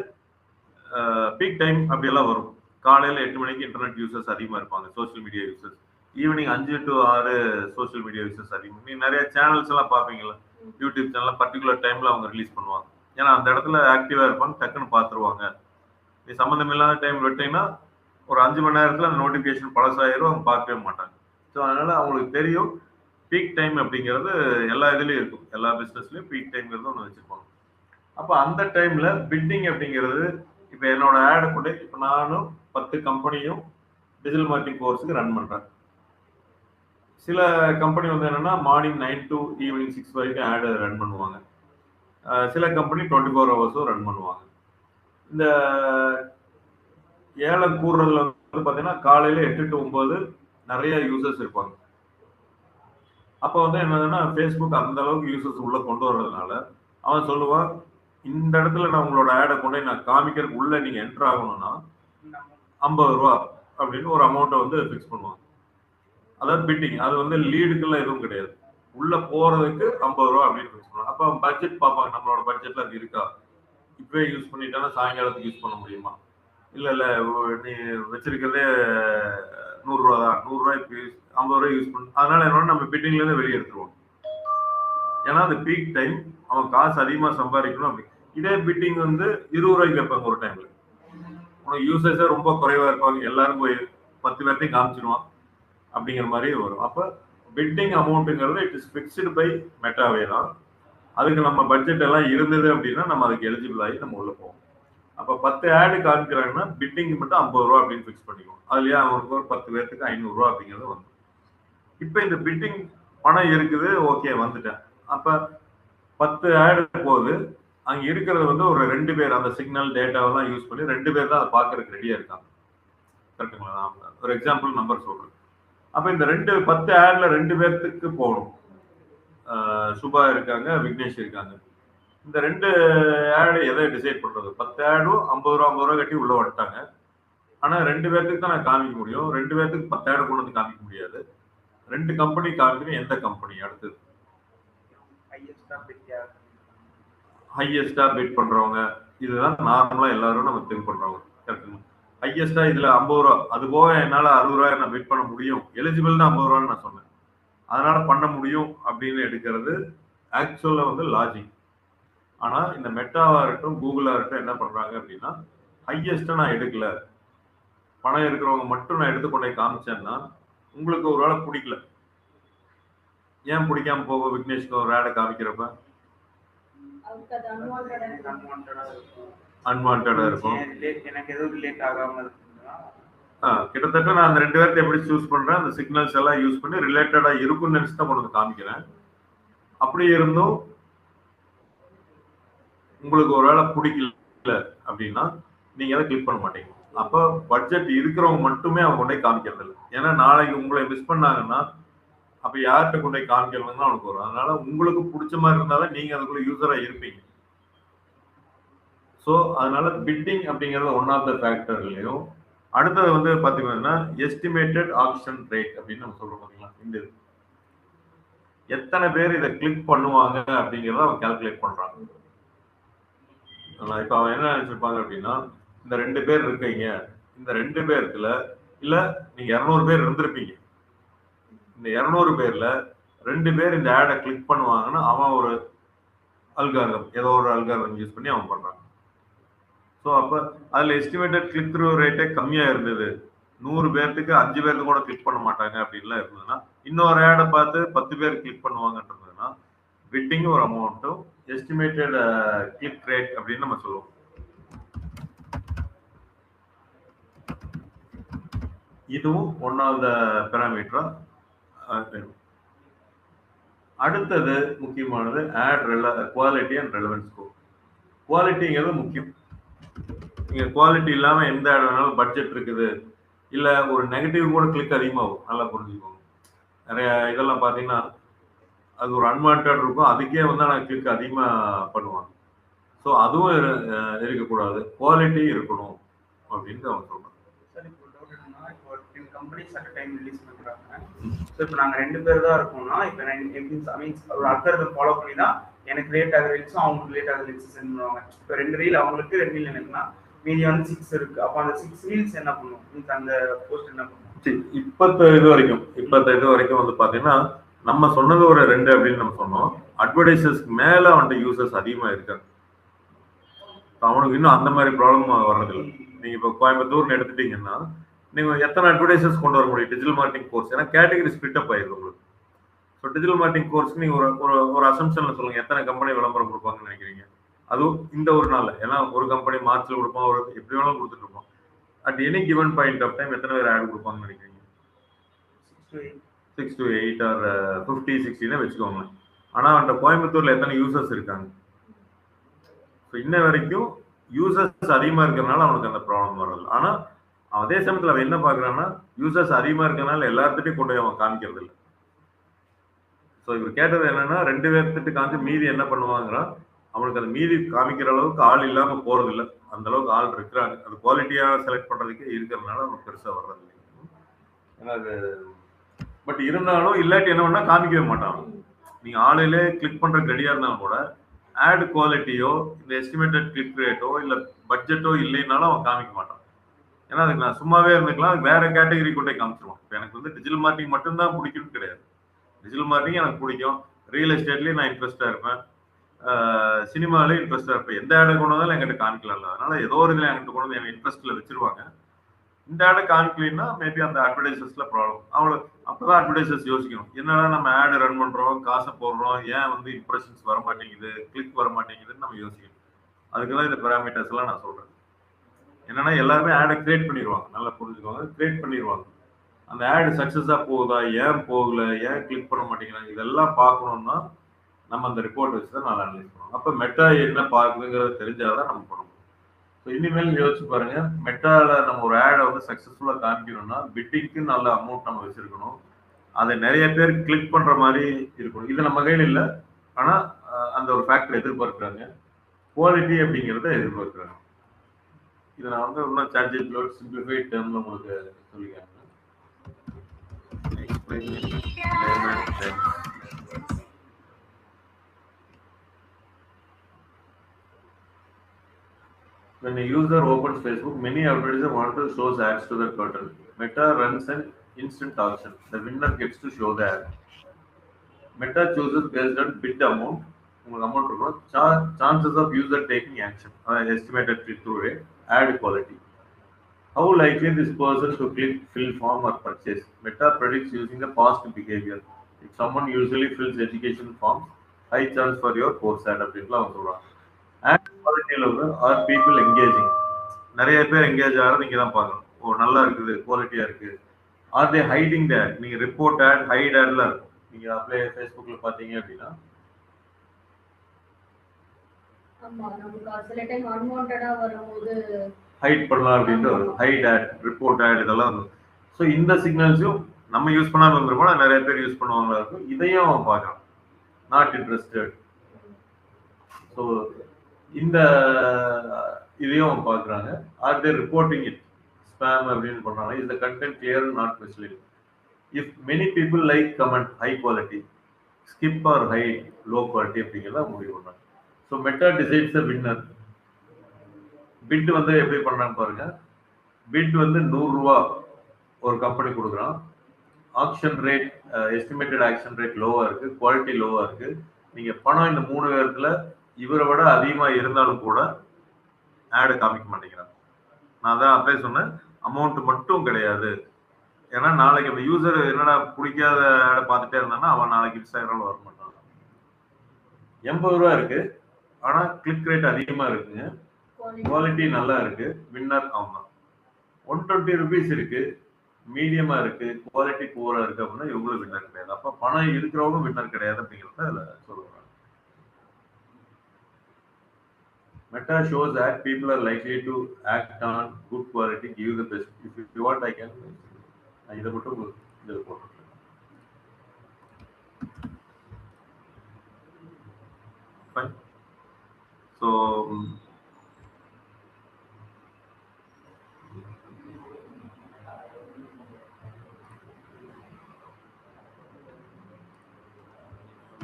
பீக் டைம் அப்படியெல்லாம் வரும். காலையில் 8 மணிக்கு இன்டர்நெட் யூசர்ஸ் அதிகமாக இருப்பாங்க, social media users. Evening 5 to 6 social media users அதிகம். நீ நிறைய சேனல்ஸ் எல்லாம் பார்ப்பீங்களா, யூடியூப் சேனல் பர்டிகுலர் டைம்ல அவங்க ரிலீஸ் பண்ணுவாங்க. ஏன்னா அந்த இடத்துல ஆக்டிவா இருப்பாங்க, டக்குன்னு பார்த்துருவாங்க. நீ சம்மந்தம் இல்லாத டைம் விட்டீங்கன்னா ஒரு 5 மணி நேரத்தில் அந்த நோட்டிஃபிகேஷன் பழசாயிரும், அவங்க பார்க்கவே மாட்டாங்க. ஸோ அதனால அவங்களுக்கு தெரியும் பீக் டைம் அப்படிங்கிறது எல்லா இதுலேயும் இருக்கும், எல்லா பிஸ்னஸ்லையும் பீக் டைம்ங்கிறது ஒன்று வச்சுருப்பாங்க. அப்போ அந்த டைம்ல பிட்டிங் அப்படிங்கிறது இப்போ என்னோட ஆடை கூட இப்போ நானும் 10 கம்பெனியும் டிஜிட்டல் மார்க்கெட்டிங் கோர்ஸுக்கு ரன் பண்ணுறேன். சில கம்பெனி வந்து என்னன்னா மார்னிங் 9 to ஈவினிங் 6 வரைக்கும் ஆடு ரன் பண்ணுவாங்க. சில கம்பெனி 24 ஹவர்ஸும் ரன் பண்ணுவாங்க. இந்த ஏலம் கூடுறதுல வந்து பார்த்தீங்கன்னா காலையில் 8 to 9 நிறைய யூசர்ஸ் இருப்பாங்க. அப்போ வந்து என்னதுன்னா ஃபேஸ்புக் அந்த அளவுக்கு யூசர்ஸ் உள்ள கொண்டு வர்றதுனால அவன் சொல்லுவான், இந்த இடத்துல நான் உங்களோட ஆடை கொண்டு நான் காமிக்கிறதுக்கு உள்ள நீங்க என்டர் ஆகணும்னா 50 ரூபா அப்படின்னு ஒரு அமௌண்ட்டை வந்து ஃபிக்ஸ் பண்ணுவாங்க. அதாவது பிட்டிங். அது வந்து லீடுக்கெல்லாம் எதுவும் கிடையாது. உள்ள போறதுக்கு 50 ரூபா அப்படின்னு ஃபிக்ஸ் பண்ணுவாங்க. அப்ப பட்ஜெட் பார்ப்பாங்க, நம்மளோட பட்ஜெட்ல அது இருக்கா, இப்பவே யூஸ் பண்ணிட்டானா சாயங்காலத்துக்கு யூஸ் பண்ண முடியுமா, இல்ல நீ வச்சிருக்கிறதே 100 ரூபா தான், 100 ரூபாய்க்கு 50 ரூபாய் யூஸ் பண்ணு. அதனால என்னன்னா நம்ம பிட்டிங்ல இருந்து வெளியே எடுத்துருவோம். ஏன்னா அது பீக் டைம், அவன் காசு அதிகமா சம்பாதிக்கணும். அப்படி இதே பிட்டிங் வந்து 20 ரூபாய்க்கு கேட்பாங்க ஒரு டைம்ல. உனக்கு யூசர்ஸே ரொம்ப குறைவா இருப்பாங்க, எல்லாரும் போய் 10 பேர்த்தையும் காமிச்சிடுவான் அப்படிங்கிற மாதிரி வரும். அப்ப பிட்டிங் அமௌண்ட்டுங்கிறது இட் இஸ் ஃபிக்ஸ்டு பை மெட்டாவே தான். அதுக்கு நம்ம பட்ஜெட் எல்லாம் இருந்தது அப்படின்னா நம்ம அதுக்கு எலிஜிபிள் ஆகி நம்ம உள்ள போவோம். அப்ப 10 ஆடு காமிக்கிறாங்கன்னா பிட்டிங் மட்டும் 50 ரூபா அப்படின்னு ஃபிக்ஸ் பண்ணிக்குவோம். அதுலயே அவங்களுக்கு ஒரு 10 பேருக்கு 500 ரூபா அப்படிங்கிறது வந்து. இப்ப இந்த பிட்டிங் பணம் இருக்குது, ஓகே வந்துட்டேன். அப்ப 10 ஆடு போகுது, அங்க இருக்கிறது வந்து ஒரு 2 பேர் அந்த சிக்னல் டேட்டாவெல்லாம் யூஸ் பண்ணி 2 பேர் தான் அதை பார்க்கறதுக்கு ரெடியா இருக்காங்க. கரெக்டுங்களா? நான் ஒரு எக்ஸாம்பிள் நம்பர் சொல்றேன். அப்ப இந்த 10 ஆட்ல 2 பேர்த்துக்கு போகணும். சுபா இருக்காங்க, விக்னேஷ் இருக்காங்க. இந்த 2 ஆடு எதை டிசைட் பண்றது? 10 ஆடும் 50 ரூபா கட்டி உள்ள வந்துட்டாங்க. ஆனா 2 பேர்த்துக்கு தான் நான் காமிக்க முடியும். 2 பேர்த்துக்கு 10 ஆடு கொண்டு வந்து காமிக்க முடியாது. 2 கம்பெனி காமிக்கணும். எந்த கம்பெனி அடுத்தது ஹையஸ்டா பிட் பண்றவங்க? இதுதான் நார்மலா எல்லாரும் நம்ம திங்க் பண்றவங்க. கரெக்டுங்களா? ஹையஸ்டா இதுல 50 ரூபா, அது போக என்னால 60 ரூபாய் நான் பிட் பண்ண முடியும், எலிஜிபிள் தான் 50 ரூபான்னு நான் சொன்னேன், அதனால பண்ண முடியும் அப்படின்னு எடுக்கிறது ஆக்சுவலா வந்து லாஜிக். ஆனா இந்த மெட்டாவா இருக்கட்டும் கூகுளா இருக்கட்டும் என்ன பண்றாங்க அப்படின்னா, ஹையஸ்டா நான் எடுக்கல, பணம் இருக்கிறவங்க மட்டும் நான் எடுத்துக்கொண்டே காமிச்சேன்னா உங்களுக்கு ஒரு வேளை பிடிக்கல. ஏன் பிடிக்காம போக விக்னேஷ்க்கு ஒரு ஆடை காமிக்கிறப்ப அன்வான்டா இருக்கும். கிட்டத்தட்ட நான் அந்த 2 பேர்த்த எப்படி சூஸ் பண்றேன், அந்த சிக்னல்ஸ் எல்லாம் யூஸ் பண்ணி ரிலேட்டடா இருக்கும்னு நினைச்சு தான் கொண்டு காமிக்கிறேன். அப்படி இருந்தும் உங்களுக்கு ஒரு வேளை பிடிக்கல அப்படின்னா நீங்க அதை கிளிக் பண்ண மாட்டீங்க. அப்போ பட்ஜெட் இருக்கிறவங்க மட்டுமே அவங்க கொண்டே காமிக்கிறது இல்லை. ஏன்னா நாளைக்கு உங்களை மிஸ் பண்ணாங்கன்னா அப்ப யார்கிட்ட கொண்டு போய் காமிக்கணும்னு அவனுக்கு வரும். அதனால உங்களுக்கு பிடிச்ச மாதிரி இருந்தாலும் நீங்க அதுக்குள்ள யூசரா இருப்பீங்க. ஸோ அதனால பிட்டிங் அப்படிங்கிறது ஒன் ஆஃப் த ஃபேக்டர்லையும். அடுத்தது வந்து பாத்தீங்கன்னா எஸ்டிமேட்டட் ஆக்ஷன் ரேட் அப்படின்னு நம்ம சொல்றோம் பாத்தீங்களா. இந்த எத்தனை பேர் இதை கிளிக் பண்ணுவாங்க அப்படிங்கிறத அவன் கால்குலேட் பண்றாங்க. இப்ப அவன் என்ன நினைச்சிருப்பாங்க அப்படின்னா, இந்த 2 பேர் இருக்கீங்க, இந்த 2 பேருக்குல இல்ல நீங்க 200 பேர் இருந்திருப்பீங்க, இந்த 200 பேர்ல 2 பேர் இந்த ஆடை கிளிக் பண்ணுவாங்கன்னா அவன் ஒரு அல்காரிதம், ஏதோ ஒரு அல்காரிதம் யூஸ் பண்ணி அவன் பண்றான். ஸோ அப்ப அதுல எஸ்டிமேட்டட் கிளிக் த்ரூ ரேட்டே கம்மியா இருந்தது, 100 பேர்த்துக்கு 5 பேருக்கு கூட கிளிக் பண்ண மாட்டாங்க அப்படின்லாம் இருந்ததுன்னா, இன்னொரு ஆடை பார்த்து 10 பேர் கிளிக் பண்ணுவாங்கன்றதுன்னா பிட்டிங் ஒரு அமௌண்ட்டும் எஸ்டிமேட்டட் கிளிக் ரேட் அப்படின்னு நம்ம சொல்லுவோம். இதுவும் ஒன் ஆஃப் த பேராமீட்டரா வேணும். அடுத்தது முக்கியமானது ad quality and relevance score. குவாலிட்டிங்கிறது முக்கியம். நீங்க குவாலிட்டி இல்லாம எந்த ஆட் வேணாலும் பட்ஜெட் இருக்குது இல்ல ஒரு நெகட்டிவ் கூட கிளிக் அதிகமாகும், நல்லா புரிஞ்சுக்கோங்க. நிறைய இதெல்லாம் பாத்தீங்கன்னா அது ஒரு அன்வான்ட் இருக்கும், அதுக்கே வந்து நான் கிளிக் அதிகமா பண்ணுவாங்க. ஸோ அதுவும் இருக்கக்கூடாது, குவாலிட்டி இருக்கணும் அப்படின்னு அவன் சொல்றான். கம்பெனிஸ் அட் டைம் ரிலீஸ் பண்றாங்க. ஸோ இப்போ நாங்கள் 2 பேர் தான் இருக்கோம்னா, இப்போ மீன்ஸ் ஒரு அல்காரிதம் ஃபாலோ பண்ணி தான் எனக்கு லேட் ஆகிற ரீல்ஸும் அவங்களுக்கு லேட் ஆகிற ரீல்ஸ் சென்ட் பண்ணுவாங்க. இப்போ 2 ரீல் அவங்களுக்கு 2 ரீல் எனக்குன்னா மீதி வந்து 6 இருக்கு. அப்போ அந்த 6 ரீல்ஸ் என்ன பண்ணும், மீன்ஸ் அந்த போஸ்ட் என்ன பண்ணும்? இப்பத்த இது வரைக்கும் வந்து பாத்தீங்கன்னா நம்ம சொன்னது ஒரு 2 அப்படின்னு நம்ம சொன்னோம். அட்வர்டைசர்ஸ்க்கு மேல அவன்கிட்ட யூசர்ஸ் அதிகமா இருக்காங்க, அவனுக்கு இன்னும் அந்த மாதிரி ப்ராப்ளம் வர்றதில்லை. நீங்க இப்போ கோயம்புத்தூர்னு எடுத்துட்டீங்கன்னா நீங்க எத்தனை அட்வர்டைசர்ஸ் கொண்டு வர முடியும் டிஜிட்டல் மார்க்கெட்டிங் கோர்ஸ்? ஏன்னா கேட்டகரி ஸ்பிளிட் அப் ஆயிருக்கு உங்களுக்கு. ஸோ டிஜிட்டல் மார்க்கெட்டிங் கோர்ஸ் நீங்க ஒரு அசம்ஷன்ல சொல்லுங்க, எத்தனை கம்பெனி விளம்பரம் கொடுப்பாங்கன்னு நினைக்கிறீங்க? அதுவும் இந்த ஒரு நாள், ஏன்னா ஒரு கம்பெனி மார்ச்ல கொடுப்பான், ஒரு எப்படி வேணாலும் கொடுத்துட்டு இருப்போம். At any given point of time எத்தனை பேர் ஆட் கொடுப்பாங்கன்னு நினைக்கிறீங்க? 6 to 8 ஆர் 50, 60 வச்சுக்கோங்க. ஆனா அந்த கோயம்புத்தூர்ல எத்தனை யூசர்ஸ் இருக்காங்க? ஸோ இன்ன வரைக்கும் யூசர்ஸ் அதிகமா இருக்கிறதுனால அவனுக்கு அந்த ப்ராப்ளம் வரல. ஆனா அதே சமயத்துல அவன் என்ன பாக்குறான்னா, யூசர்ஸ் அதிகமா இருக்கிறதுனால எல்லாத்துட்டையும் கொண்டு போய் அவன் காமிக்கிறது இல்லை. ஸோ இவர் கேட்டது என்னன்னா, 2 பேர்த்திட்டு காமிச்சு மீதி என்ன பண்ணுவாங்கன்னா, அவனுக்கு அந்த மீதி காமிக்கிற அளவுக்கு ஆள் இல்லாம போறது இல்லை, அந்த அளவுக்கு ஆள் இருக்கிறாங்க. அது குவாலிட்டியா செலக்ட் பண்றதுக்கு இருக்கிறதுனால அவனுக்கு பெருசா வர்றது இல்லை. ஏன்னா அது பட் இருந்தாலும் இல்லாட்டி என்ன பண்ணா காமிக்கவே மாட்டான். நீங்கள் ஆளிலே கிளிக் பண்ணுறதுக்கு ரெடியாக இருந்தாலும் கூட ஆட் குவாலிட்டியோ இந்த எஸ்டிமேட்டட் கிளிக் ரேட்டோ இல்லை பட்ஜெட்டோ இல்லைனாலும் அவன் காமிக்க மாட்டான். ஏன்னா அதுக்கு நான் சும்மாவே இருந்துக்கலாம், அது வேற கேட்டகரி கொண்டே காமிச்சிருவான். இப்போ எனக்கு வந்து டிஜிட்டல் மார்க்கெட்டிங் மட்டும்தான் பிடிக்கும்னு கிடையாது. டிஜிட்டல் மார்க்கெட்டிங் எனக்கு பிடிக்கும், ரியல் எஸ்டேட்லேயும் நான் இன்ட்ரெஸ்டாக இருப்பேன், சினிமாலேயும் இன்ட்ரெஸ்டாக இருப்பேன். எந்த ஆடை கொண்டு வந்தாலும் என்கிட்ட காமிக்கலாம்ல, அதனால ஏதோ ஒரு இதில் என்கிட்ட கொண்டு வந்து என் இன்ட்ரெஸ்ட்டில் வச்சிருவாங்க. இந்த ஆடை காமிக்கலைன்னா மேபி அந்த அட்வர்டைசர்ஸ்ல ப்ராப்ளம். அவ்வளோ அப்போதான் அட்வர்டைசர்ஸ் யோசிக்கணும், என்னடா நம்ம ஆடு ரன் பண்ணுறோம், காசை போடுறோம், ஏன் வந்து இம்ப்ரெஷன்ஸ் வர மாட்டேங்குது, கிளிக் வர மாட்டேங்குதுன்னு நம்ம யோசிக்கணும். அதுக்கு தான் இந்த பேராமீட்டர்ஸ் எல்லாம் நான் சொல்கிறேன். என்னன்னா எல்லாருமே ஆடை கிரியேட் பண்ணிடுவாங்க, நல்லா புரிஞ்சுக்கோங்க, கிரியேட் பண்ணிடுவாங்க. அந்த ஆடு சக்ஸஸாக போகுதா, ஏன் போகல, ஏன் கிளிக் பண்ண மாட்டேங்கிறாங்க, இதெல்லாம் பார்க்கணும்னா நம்ம அந்த ரிப்போர்ட் வச்சு தான் நல்லா அனலைஸ் பண்ணுவோம். அப்போ மெட்டா என்ன பார்க்குதுங்கிறத தெரிஞ்சாதான் நம்ம பண்ணணும். ஸோ இனிமேல் யோசிச்சு பாருங்க, மெட்டாவில் நம்ம ஒரு ஆடை வந்து சக்ஸஸ்ஃபுல்லாக காமிக்கணும்னா பிட்டிங்க்கு நல்ல அமௌண்ட் நம்ம வச்சிருக்கணும், அதை நிறைய பேர் கிளிக் பண்ணுற மாதிரி இருக்கணும். இது நம்ம கையில் இல்லை, ஆனால் அந்த ஒரு ஃபேக்டர் எதிர்பார்க்குறாங்க, குவாலிட்டி அப்படிங்கிறத எதிர்பார்க்குறாங்க. இதை நான் வந்து இன்னும் சார்ஜிபிளோட சிம்பிளிஃபைட் டேர்மில் உங்களுக்கு சொல்லிக்கிறேன். When a user opens Facebook, many advertisers want to show ads to the curtain. Meta runs an instant auction. The winner gets to show the ad. Meta chooses based on bid amount. Chances of user taking action. Estimated click-through rate. Ad quality. How likely this person to click, fill form or purchase? Meta predicts using the past behavior. If someone usually fills education forms, high chance for your course ad. Ad quality are people engaging. நிறைய பேர் engage ஆகிறது நீங்க தான் பார்க்கணும். ஓ நல்லா இருக்குது, குவாலிட்டியா இருக்கு. Are they hiding the ad? நீங்க ரிப்போர்ட் ஆட், ஹைட் ஆட்ல இருக்கும். நீங்க அப்ளை ஃபேஸ்புக்ல பாத்தீங்க அப்படின்னா ஆமா, நமக்கு சில டைம் அன்வான்டடா வரும்போது ஹைட் பண்ணலாம் அப்படின்ட்டு வரும். ஹைட் ஆட், ரிப்போர்ட் ஆட் இதெல்லாம் வரும். ஸோ இந்த சிக்னல்ஸும் நம்ம யூஸ் பண்ணாமல் இருந்திருப்போம், நிறைய பேர் யூஸ் பண்ணுவாங்களா இருக்கும். இதையும் பார்க்கலாம், நாட் இன்ட்ரெஸ்டட். ஸோ இந்த இதையும் பார்க்குறாங்க. Are they reporting it spam அப்படின்னு பண்ணுறாங்க. Is the content clear not misleading? If many people like comment high quality, skip or high low quality அப்படிங்கிறத முடிவு பண்ணுறாங்க. So Meta decides the winner. Bid வந்து எப்படி பண்ணுறான்னு பாருங்க. பிட் வந்து 100 ரூபா ஒரு கம்பெனி கொடுக்குறான். Action rate, estimated action rate லோவாக இருக்குது, குவாலிட்டி லோவாக இருக்குது. நீங்கள் பணம் இந்த 3 பேர்த்தில் இவரை விட அதிகமாக இருந்தாலும் கூட ஆடு காமிக்க மாட்டேங்கிறாங்க. நான் தான் அப்பயே சொன்னேன், அமௌண்ட் மட்டும் கிடையாது. ஏன்னா நாளைக்கு அந்த யூசர் என்னடா பிடிக்காத ஆடை பார்த்துட்டே இருந்தான்னா அவன் நாளைக்கு இன்ஸ்டாகிராமில் வர மாட்டான். 80 ரூபா இருக்கு, ஆனால் கிளிக் ரேட் அதிகமாக இருக்குங்க, குவாலிட்டி நல்லா இருக்கு, வின்னர் அவன் தான். 120 ருபீஸ் இருக்கு, மீடியமா இருக்கு, குவாலிட்டி புவரா இருக்கு அப்படின்னா இவங்களும் வின்னர் கிடையாது. அப்ப பணம் இருக்கிறவங்க வின்னர் கிடையாது அப்படிங்கிறத அதுல சொல்லுவாங்க. Meta shows that people are likely to act on good quality, give the best. If you want, I can. இதை மட்டும் இதில் போட்டுருக்கேன். Fine. So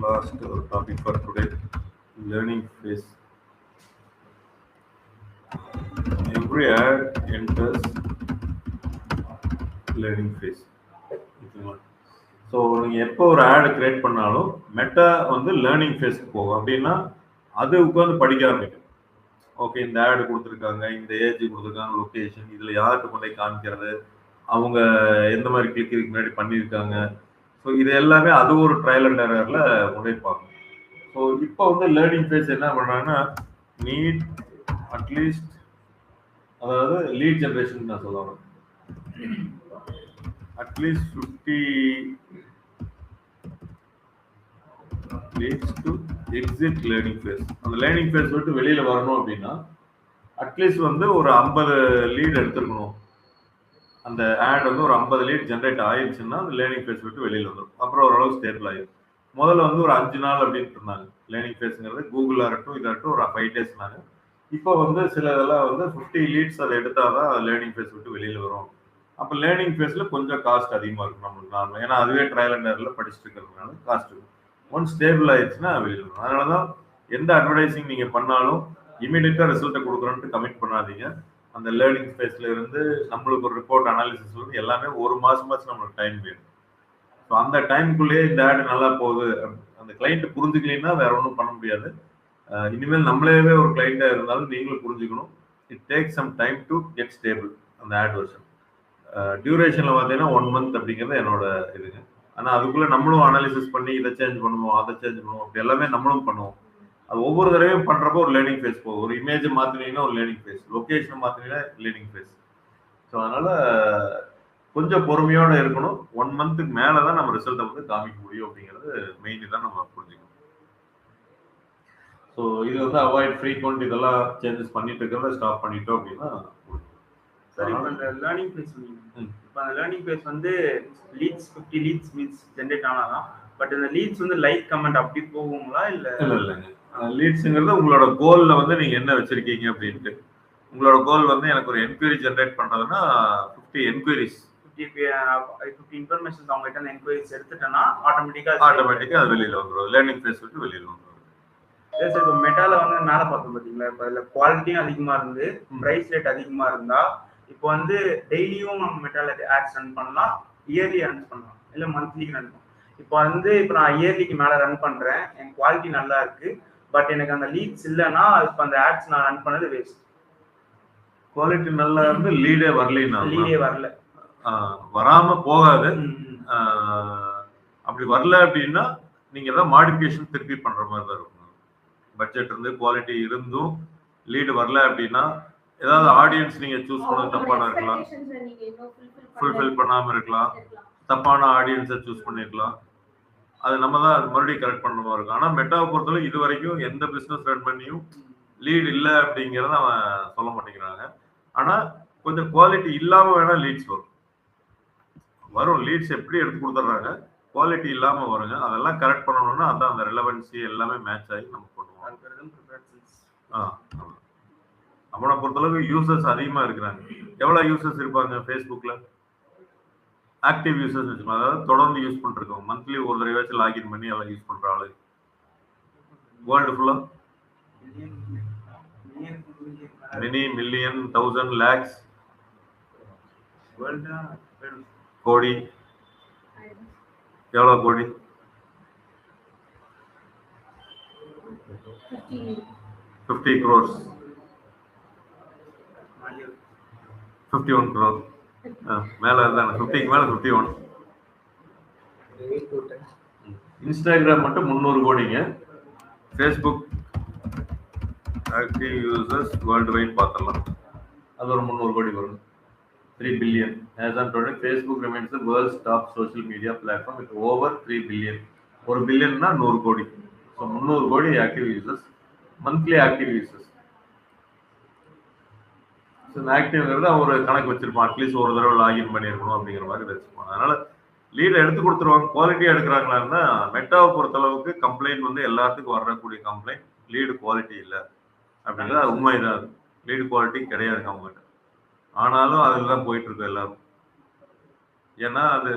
last topic for today, learning phase. Every ad enters learning phase. So நீங்கள் எப்போ ஒரு ஆடு create பண்ணாலும் meta வந்து லேர்னிங் ஃபேஸ்க்கு போகும். அப்படின்னா அது உட்காந்து படிக்க ஆரம்பிக்கும். ஓகே, இந்த ஆடு கொடுத்துருக்காங்க, இந்த ஏஜ் கொடுத்துருக்காங்க, லொக்கேஷன், இதில் யாருக்கு கொண்டு போய் காமிக்கிறது, அவங்க எந்த மாதிரி கிளிக் இதுக்கு முன்னாடி பண்ணியிருக்காங்க. ஸோ இது எல்லாமே அது ஒரு ட்ரையல் அண்ட் எரர்ல முனைப்பாங்க. ஸோ இப்போ வந்து லேர்னிங் ஃபேஸ் என்ன பண்ணுறாங்கன்னா, நீட் அட்லீஸ்ட், அதாவது லீட் ஜென்ரேஷன் நான் சொல்லுவேன், at least 50 leads to exit learning phase. அந்த லேர்னிங் ஃபேஸ் விட்டு வெளியில வரணும் அப்படின்னா அட்லீஸ்ட் வந்து ஒரு 50 லீட் எடுத்துருக்கணும். அந்த ஆட் வந்து ஒரு 50 லீட் ஜென்ரேட் ஆயிடுச்சுன்னா அந்த லேர்னிங் ஃபேஸ் விட்டு வெளியில் வந்துடும். அப்புறம் ஓரளவு ஸ்டேபிள் ஆகிடும். முதல்ல வந்து ஒரு 5 நாள் அப்படின்னு இருந்தாங்க லேர்னிங் ஃபேஸுங்கிறது. கூகுளாக இருக்கட்டும், இதாகட்டும் ஒரு 5 டேஸ்னாங்க. இப்போ வந்து சில இதெல்லாம் வந்து 50 லீட்ஸ் அதை எடுத்தால் தான் லேர்னிங் ஃபேஸ் விட்டு வெளியில் வரும். அப்போ லேர்னிங் ஃபேஸில் கொஞ்சம் காஸ்ட் அதிகமாக இருக்கும் நம்மளுக்கு நார்மல். ஏன்னா அதுவே ட்ரையல் அண்ட் எரர்ல படிச்சுட்டு இருக்கிறதுனால காஸ்ட் இருக்கும். ஒன்ஸ் ஸ்டேபிள் ஆயிடுச்சுன்னா வெளியில் வரும். அதனால தான் எந்த அட்வர்டைசிங் நீங்கள் பண்ணாலும் இமீடியட்டாக ரிசல்ட்டை கொடுக்குறோன்ட்டு கமிட் பண்ணாதீங்க. அந்த லேர்னிங் ஃபேஸில் இருந்து நம்மளுக்கு ஒரு ரிப்போர்ட் அனாலிசிஸ் வந்து எல்லாமே ஒரு மாதமாச்சும் நம்மளுக்கு டைம் வேணும். ஸோ அந்த டைமுக்குள்ளேயே இந்த ஆடு நல்லா போகுது, அந்த கிளைண்ட் புரிஞ்சுக்கலைன்னா வேற ஒன்றும் பண்ண முடியாது. இனிமேல் நம்மளே ஒரு கிளைண்ட்டாக இருந்தாலும் நீங்களும் புரிஞ்சுக்கணும். It take some time to get stable அந்த ஆட் வெர்ஷன். டியூரேஷனில் பார்த்தீங்கன்னா 1 month அப்படிங்கிறது என்னோட இதுங்க. ஆனால் அதுக்குள்ளே நம்மளும் அனாலிசிஸ் பண்ணி இதை சேஞ்ச் பண்ணுவோம், அதை சேஞ்ச் பண்ணுவோம், அப்படி எல்லாமே நம்மளும் பண்ணுவோம். அது ஒவ்வொரு தடவையும் பண்ணுறப்போ ஒரு லேர்னிங் ஃபேஸ் போகும். ஒரு இமேஜை மாற்றினீங்கன்னா ஒரு லேர்னிங் ஃபேஸ், லொக்கேஷனை மாற்றினீங்கன்னா லேர்னிங் ஃபேஸ். ஸோ அதனால் கொஞ்சம் பொறுமையோடு இருக்கணும். 1 monthக்கு மேலே தான் நம்ம ரிசல்ட்டை வந்து காமிக்க முடியும் அப்படிங்கிறது மெயின் தான் நம்ம புரிஞ்சுக்கணும். ஸோ இது வந்து அவாய்ட் ஃப்ரீக்வெண்ட் இதெல்லாம் சேஞ்சஸ் பண்ணிட்டு இருக்கிறத ஸ்டாப் பண்ணிட்டோம் அப்படின்னா சரி. இப்போ இந்த லேர்னிங் ஃபேஸ் இப்போ அந்த லேர்னிங் ஃபேஸ் வந்து லீட்ஸ் 50 லீட்ஸ் ஜென்ரேட் ஆனாதான். பட் இந்த லீட்ஸ் வந்து லைக் கமெண்ட் அப்படி போகுங்களா இல்லை? இல்லைங்க, லீட்ஸுங்கிறது உங்களோட கோலில் வந்து நீங்கள் என்ன வச்சுருக்கீங்க அப்படின்ட்டு. உங்களோட கோல் வந்து எனக்கு ஒரு என்கொயரி ஜென்ரேட் பண்ணுறதுன்னா 50 என்கொயரிஸ், 50 இன்ஃபர்மேஷன்ஸ் அவங்ககிட்ட அந்த என்கொயரிஸ் எடுத்துட்டேன்னா ஆட்டோமேட்டிக்காக அது வெளியில் வந்துடும். லேர்னிங் ஃபேஸ் விட்டு வெளியில் வந்துடும். சரி சார். இப்போ மெட்டால வந்து மேலே பார்த்தோம் பார்த்தீங்களா, இப்போ இதில் குவாலிட்டியும் அதிகமாக இருந்து ப்ரைஸ் ரேட் அதிகமாக இருந்தால் இப்போ வந்து டெய்லியும் நம்ம மெட்டால ஆட்ஸ் ரன் பண்ணலாம், இயர்லி ரன் பண்ணலாம், இல்லை மந்த்லிக்கு ரன் பண்ணலாம். இப்போ வந்து இப்போ நான் இயர்லிக்கு மேலே ரன் பண்ணுறேன், என் குவாலிட்டி நல்லா இருக்கு, பட் எனக்கு அந்த லீட்ஸ் இல்லைன்னா இப்போ அந்த ஆட்ஸ் நான் ரன் பண்ணது வேஸ்ட். குவாலிட்டி நல்லா இருந்து லீடே வரல வராமல் போகாது. அப்படி வரல அப்படின்னா நீங்கள் ஏதாவது மாடிஃபிகேஷன் திருப்பி பண்ணுற மாதிரி தான் இருக்கும். பட்ஜெட் இருந்து குவாலிட்டி இருந்தும் லீடு வரல அப்படின்னா ஏதாவது ஆடியன்ஸ் நீங்கள் சூஸ் பண்ண தப்பான இருக்கலாம், ஃபுல்ஃபில் பண்ணாமல் இருக்கலாம், தப்பான ஆடியன்ஸை சூஸ் பண்ணிருக்கலாம். அது நம்ம தான் அது மறுபடியும் கரெக்ட் பண்ண மாதிரி இருக்கும். ஆனால் மெட்டாவை பொறுத்தவரை இது வரைக்கும் எந்த பிஸ்னஸ் ரன் பண்ணியும் லீடு இல்லை அப்படிங்கிறத அவன் சொல்ல மாட்டேங்கிறாங்க. ஆனால் கொஞ்சம் குவாலிட்டி இல்லாமல் வேணால் லீட்ஸ் வரும். லீட்ஸ் எப்படி எடுத்து கொடுத்துட்றாங்க, குவாலிட்டி இல்லாமல் வருங்க. அதெல்லாம் கரெக்ட் பண்ணணும்னா அதான் அந்த ரெலவன்சி எல்லாமே மேட்ச் ஆகி நம்ம பண்ணுவோம். அவனை பொறுத்தளவுக்கு யூசர்ஸ் அதிகமாக இருக்கிறாங்க. எவ்வளோ யூசர்ஸ் இருப்பாங்க ஃபேஸ்புக்கில்? ஆக்டிவ் யூசர்ஸ் வச்சுக்கோங்க, அதாவது தொடர்ந்து யூஸ் பண்ணிருக்கோம். மந்த்லி ஒரு தடவையாச்சும் லாகின் பண்ணி எல்லாம் யூஸ் பண்ணுற ஆளு வேர்ல்டு ஃபுல்லாக மினி, மில்லியன், 1000, lakhs, கோடி. எவ்வளோ கோடி? 50 crores, 51 crores. மேலே இருந்தாங்க 50க்கு மேலே 51. இன்ஸ்டாகிராம் மட்டும் 300 கோடிங்க. Facebook active users worldwide பார்த்துடலாம், அது ஒரு 300 கோடி வரும். 3 billion. As on today, Facebook remains the world's top social media platform with over 3 billion. 1 billion na 100 கோடி. So 300 கோடி active users, monthly active users. So ஆக்டிவ்ங்கிறது ஒரு கணக்கு வச்சிருப்பான், அட்லீஸ்ட் ஒரு தடவை லாகின் பண்ணியிருக்கணும் அப்படிங்கிற மாதிரி வச்சுருப்பாங்க. அதனால லீடை எடுத்து கொடுத்துருவாங்க. குவாலிட்டியாக எடுக்கிறாங்களான்னா மெட்டாவை பொறுத்தளவுக்கு கம்ப்ளைண்ட் வந்து எல்லாத்துக்கும் வரக்கூடிய கம்ப்ளைண்ட் லீடு குவாலிட்டி இல்லை அப்படிங்கிறது உண்மைதான். லீடு குவாலிட்டி கிடையாது அவங்ககிட்ட. ஆனாலும் அதில் தான் போயிட்டு இருக்கு எல்லாரும். ஏன்னா அது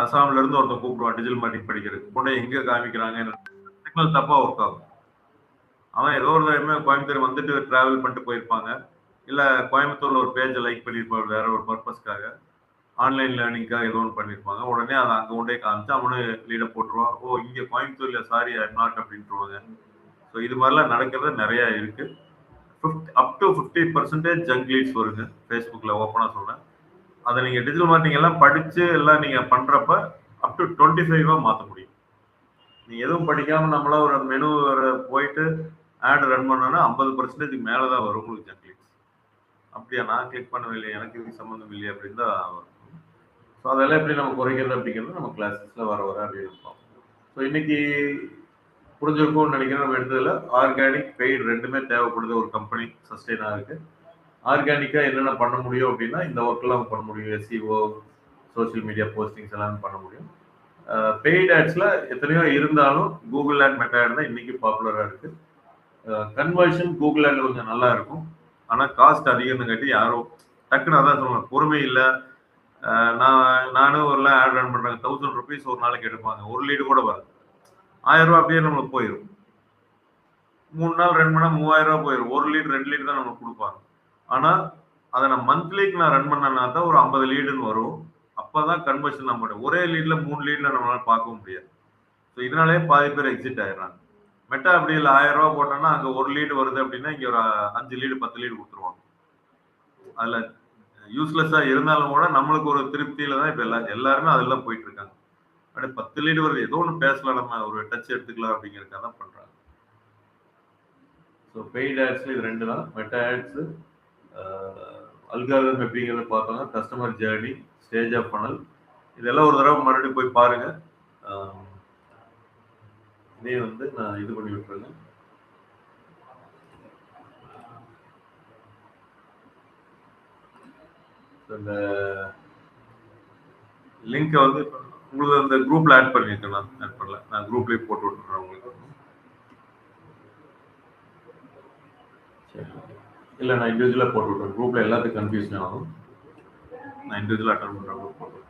அசாம்ல இருந்து ஒருத்தன் கூப்பிடுவான் டிஜிட்டல் மார்க்கெட்டிங் படிக்கிறதுக்கு, பொண்ணை எங்கே காமிக்கிறாங்க, சிக்னல் தப்பாக ஒர்க் ஆகும். அவன் ஏதோ ஒரு டைமே கோயம்புத்தூர் வந்துட்டு டிராவல் பண்ணிட்டு போயிருப்பாங்க, இல்லை கோயம்புத்தூர்ல ஒரு பேஜை லைக் பண்ணியிருப்பாங்க வேற ஒரு பர்பஸ்க்காக, ஆன்லைன் லேர்னிங்காக ஏதோ ஒன்று பண்ணியிருப்பாங்க. உடனே அதை அங்கே கொண்டே காமிச்சு அவனு லீடை போட்டுருவான். ஓ இங்கே கோயம்புத்தூர்ல சாரி ஐ எம் நாட் அப்படின்ட்டுருவாங்க. ஸோ இது மாதிரிலாம் நடக்கிறது நிறையா இருக்கு. up to 50% ஜங்க் லீட்ஸ் வருங்க ஃபேஸ்புக்கில், ஓப்பனாக சொல்கிறேன். அதை நீங்கள் டிஜிட்டல் மார்க்கெட்டிங் எல்லாம் படித்து எல்லாம் நீங்கள் பண்ணுறப்ப up to 25 மாற்ற முடியும். நீங்கள் எதுவும் படிக்காமல் நம்மளாம் ஒரு மெனு போயிட்டு ஆட் ரன் பண்ணோன்னா 50% மேலே தான் வரும் உங்களுக்கு ஜங்க் லீட்ஸ். அப்படியா, நான் கிளிக் பண்ணவே இல்லை, எனக்கு இதுக்கு சம்மந்தம் இல்லையா அப்படின்னு தான் வரும். ஸோ அதெல்லாம் எப்படி நம்ம குறைக்கிறது அப்படிங்கிறது நம்ம கிளாஸஸில் வர அப்படின்னு இருப்போம். ஸோ இன்னைக்கு புரிஞ்சிருக்கும்னு நினைக்கிறேன். நம்ம எடுத்ததில் ஆர்கானிக் பெய்டு ரெண்டுமே தேவைப்படுது ஒரு கம்பெனி சஸ்டெயின் ஆகுது. ஆர்கானிக்காக என்னென்ன பண்ண முடியும் அப்படின்னா இந்த ஒர்க்கெல்லாம் பண்ண முடியும். எஸ்இஓ, சோஷியல் மீடியா போஸ்டிங்ஸ் எல்லாமே பண்ண முடியும். பெய்டு ஆட்ஸில் எத்தனையோ இருந்தாலும் கூகுள் ஆட், மெட்டா ஆட் தான் இன்றைக்கி பாப்புலராக இருக்குது. கன்வர்ஷன் கூகுள் ஆட் கொஞ்சம் நல்லா இருக்கும், ஆனால் காஸ்ட் அதிகம்னு காட்டி யாரும் டக்குன்னு அதான் சொல்லுவாங்க, பொறுமை இல்லை. நானும் ஒரு ஆட் ரன் பண்ணுறாங்க, 1000 rupees ஒரு நாளைக்கு எடுப்பாங்க, ஒரு லீடு கூட வராது. 1000 அப்படியே நம்மளுக்கு போயிடும். 3 நாள் 2 மணி நேரம் 3000 போயிடும். 1 லீட் 2 லீட் தான் நமக்கு கொடுப்பாங்க. ஆனா அதை நான் மந்த்லிக்கு நான் ரன் பண்ணனா தான் ஒரு 50 லீடுன்னு வரும். அப்பதான் கன்வர்ஷன் நம்ம ஒரே லீட்ல 3 லீட்ல நம்மளால பார்க்க முடியாது. ஸோ இதனாலேயே பாதி பேர் எக்ஸிட் ஆயிடுறாங்க. மெட்டா அப்படி இல்லை, 1000 போட்டோம்னா அங்கே 1 லீடு வருது அப்படின்னா இங்கே ஒரு 5 லீடு 10 லீடு கொடுத்துருவாங்க. அதில் யூஸ்லெஸ்ஸாக இருந்தாலும் கூட நம்மளுக்கு ஒரு திருப்தியில தான் இப்போ எல்லாருமே அதெல்லாம் போயிட்டு இருக்காங்க. அப்படியே 10 லீடு வருது, ஏதோ ஒன்று பேசலாம், நம்ம ஒரு டச் எடுத்துக்கலாம் அப்படிங்கிறதுக்காக தான் பண்ணுறாங்க. ஸோ பெய்ட் ஆட்ஸ்ல இது 2 தான். மெட்டா ஆட்ஸு, அல்காரிதம் எப்படிங்கிறத பார்த்தோம்னா customer journey, stage of funnel, இதெல்லாம் ஒரு தடவை மறுபடியும் போய் பாருங்க. இதே வந்து நான் இது பண்ணி விட்டுருங்க. இந்த லிங்கை வந்து உங்களுக்கு அந்த குரூப்ல ஆட் பண்ணிருக்கேன். நான் ஆட் பண்ணல, நான் குரூப்லேயே போட்டு விட்டுறேன் உங்களுக்கு. இல்லை நான் இண்டிவிஜுவலாக போட்டு விட்றேன். குரூப்ல எல்லாத்துக்கும் கன்ஃபியூஷன் ஆகும். நான் இண்டிவிஜுவலாக அட்டன் பண்ணுறேன். குரூப் போட்டு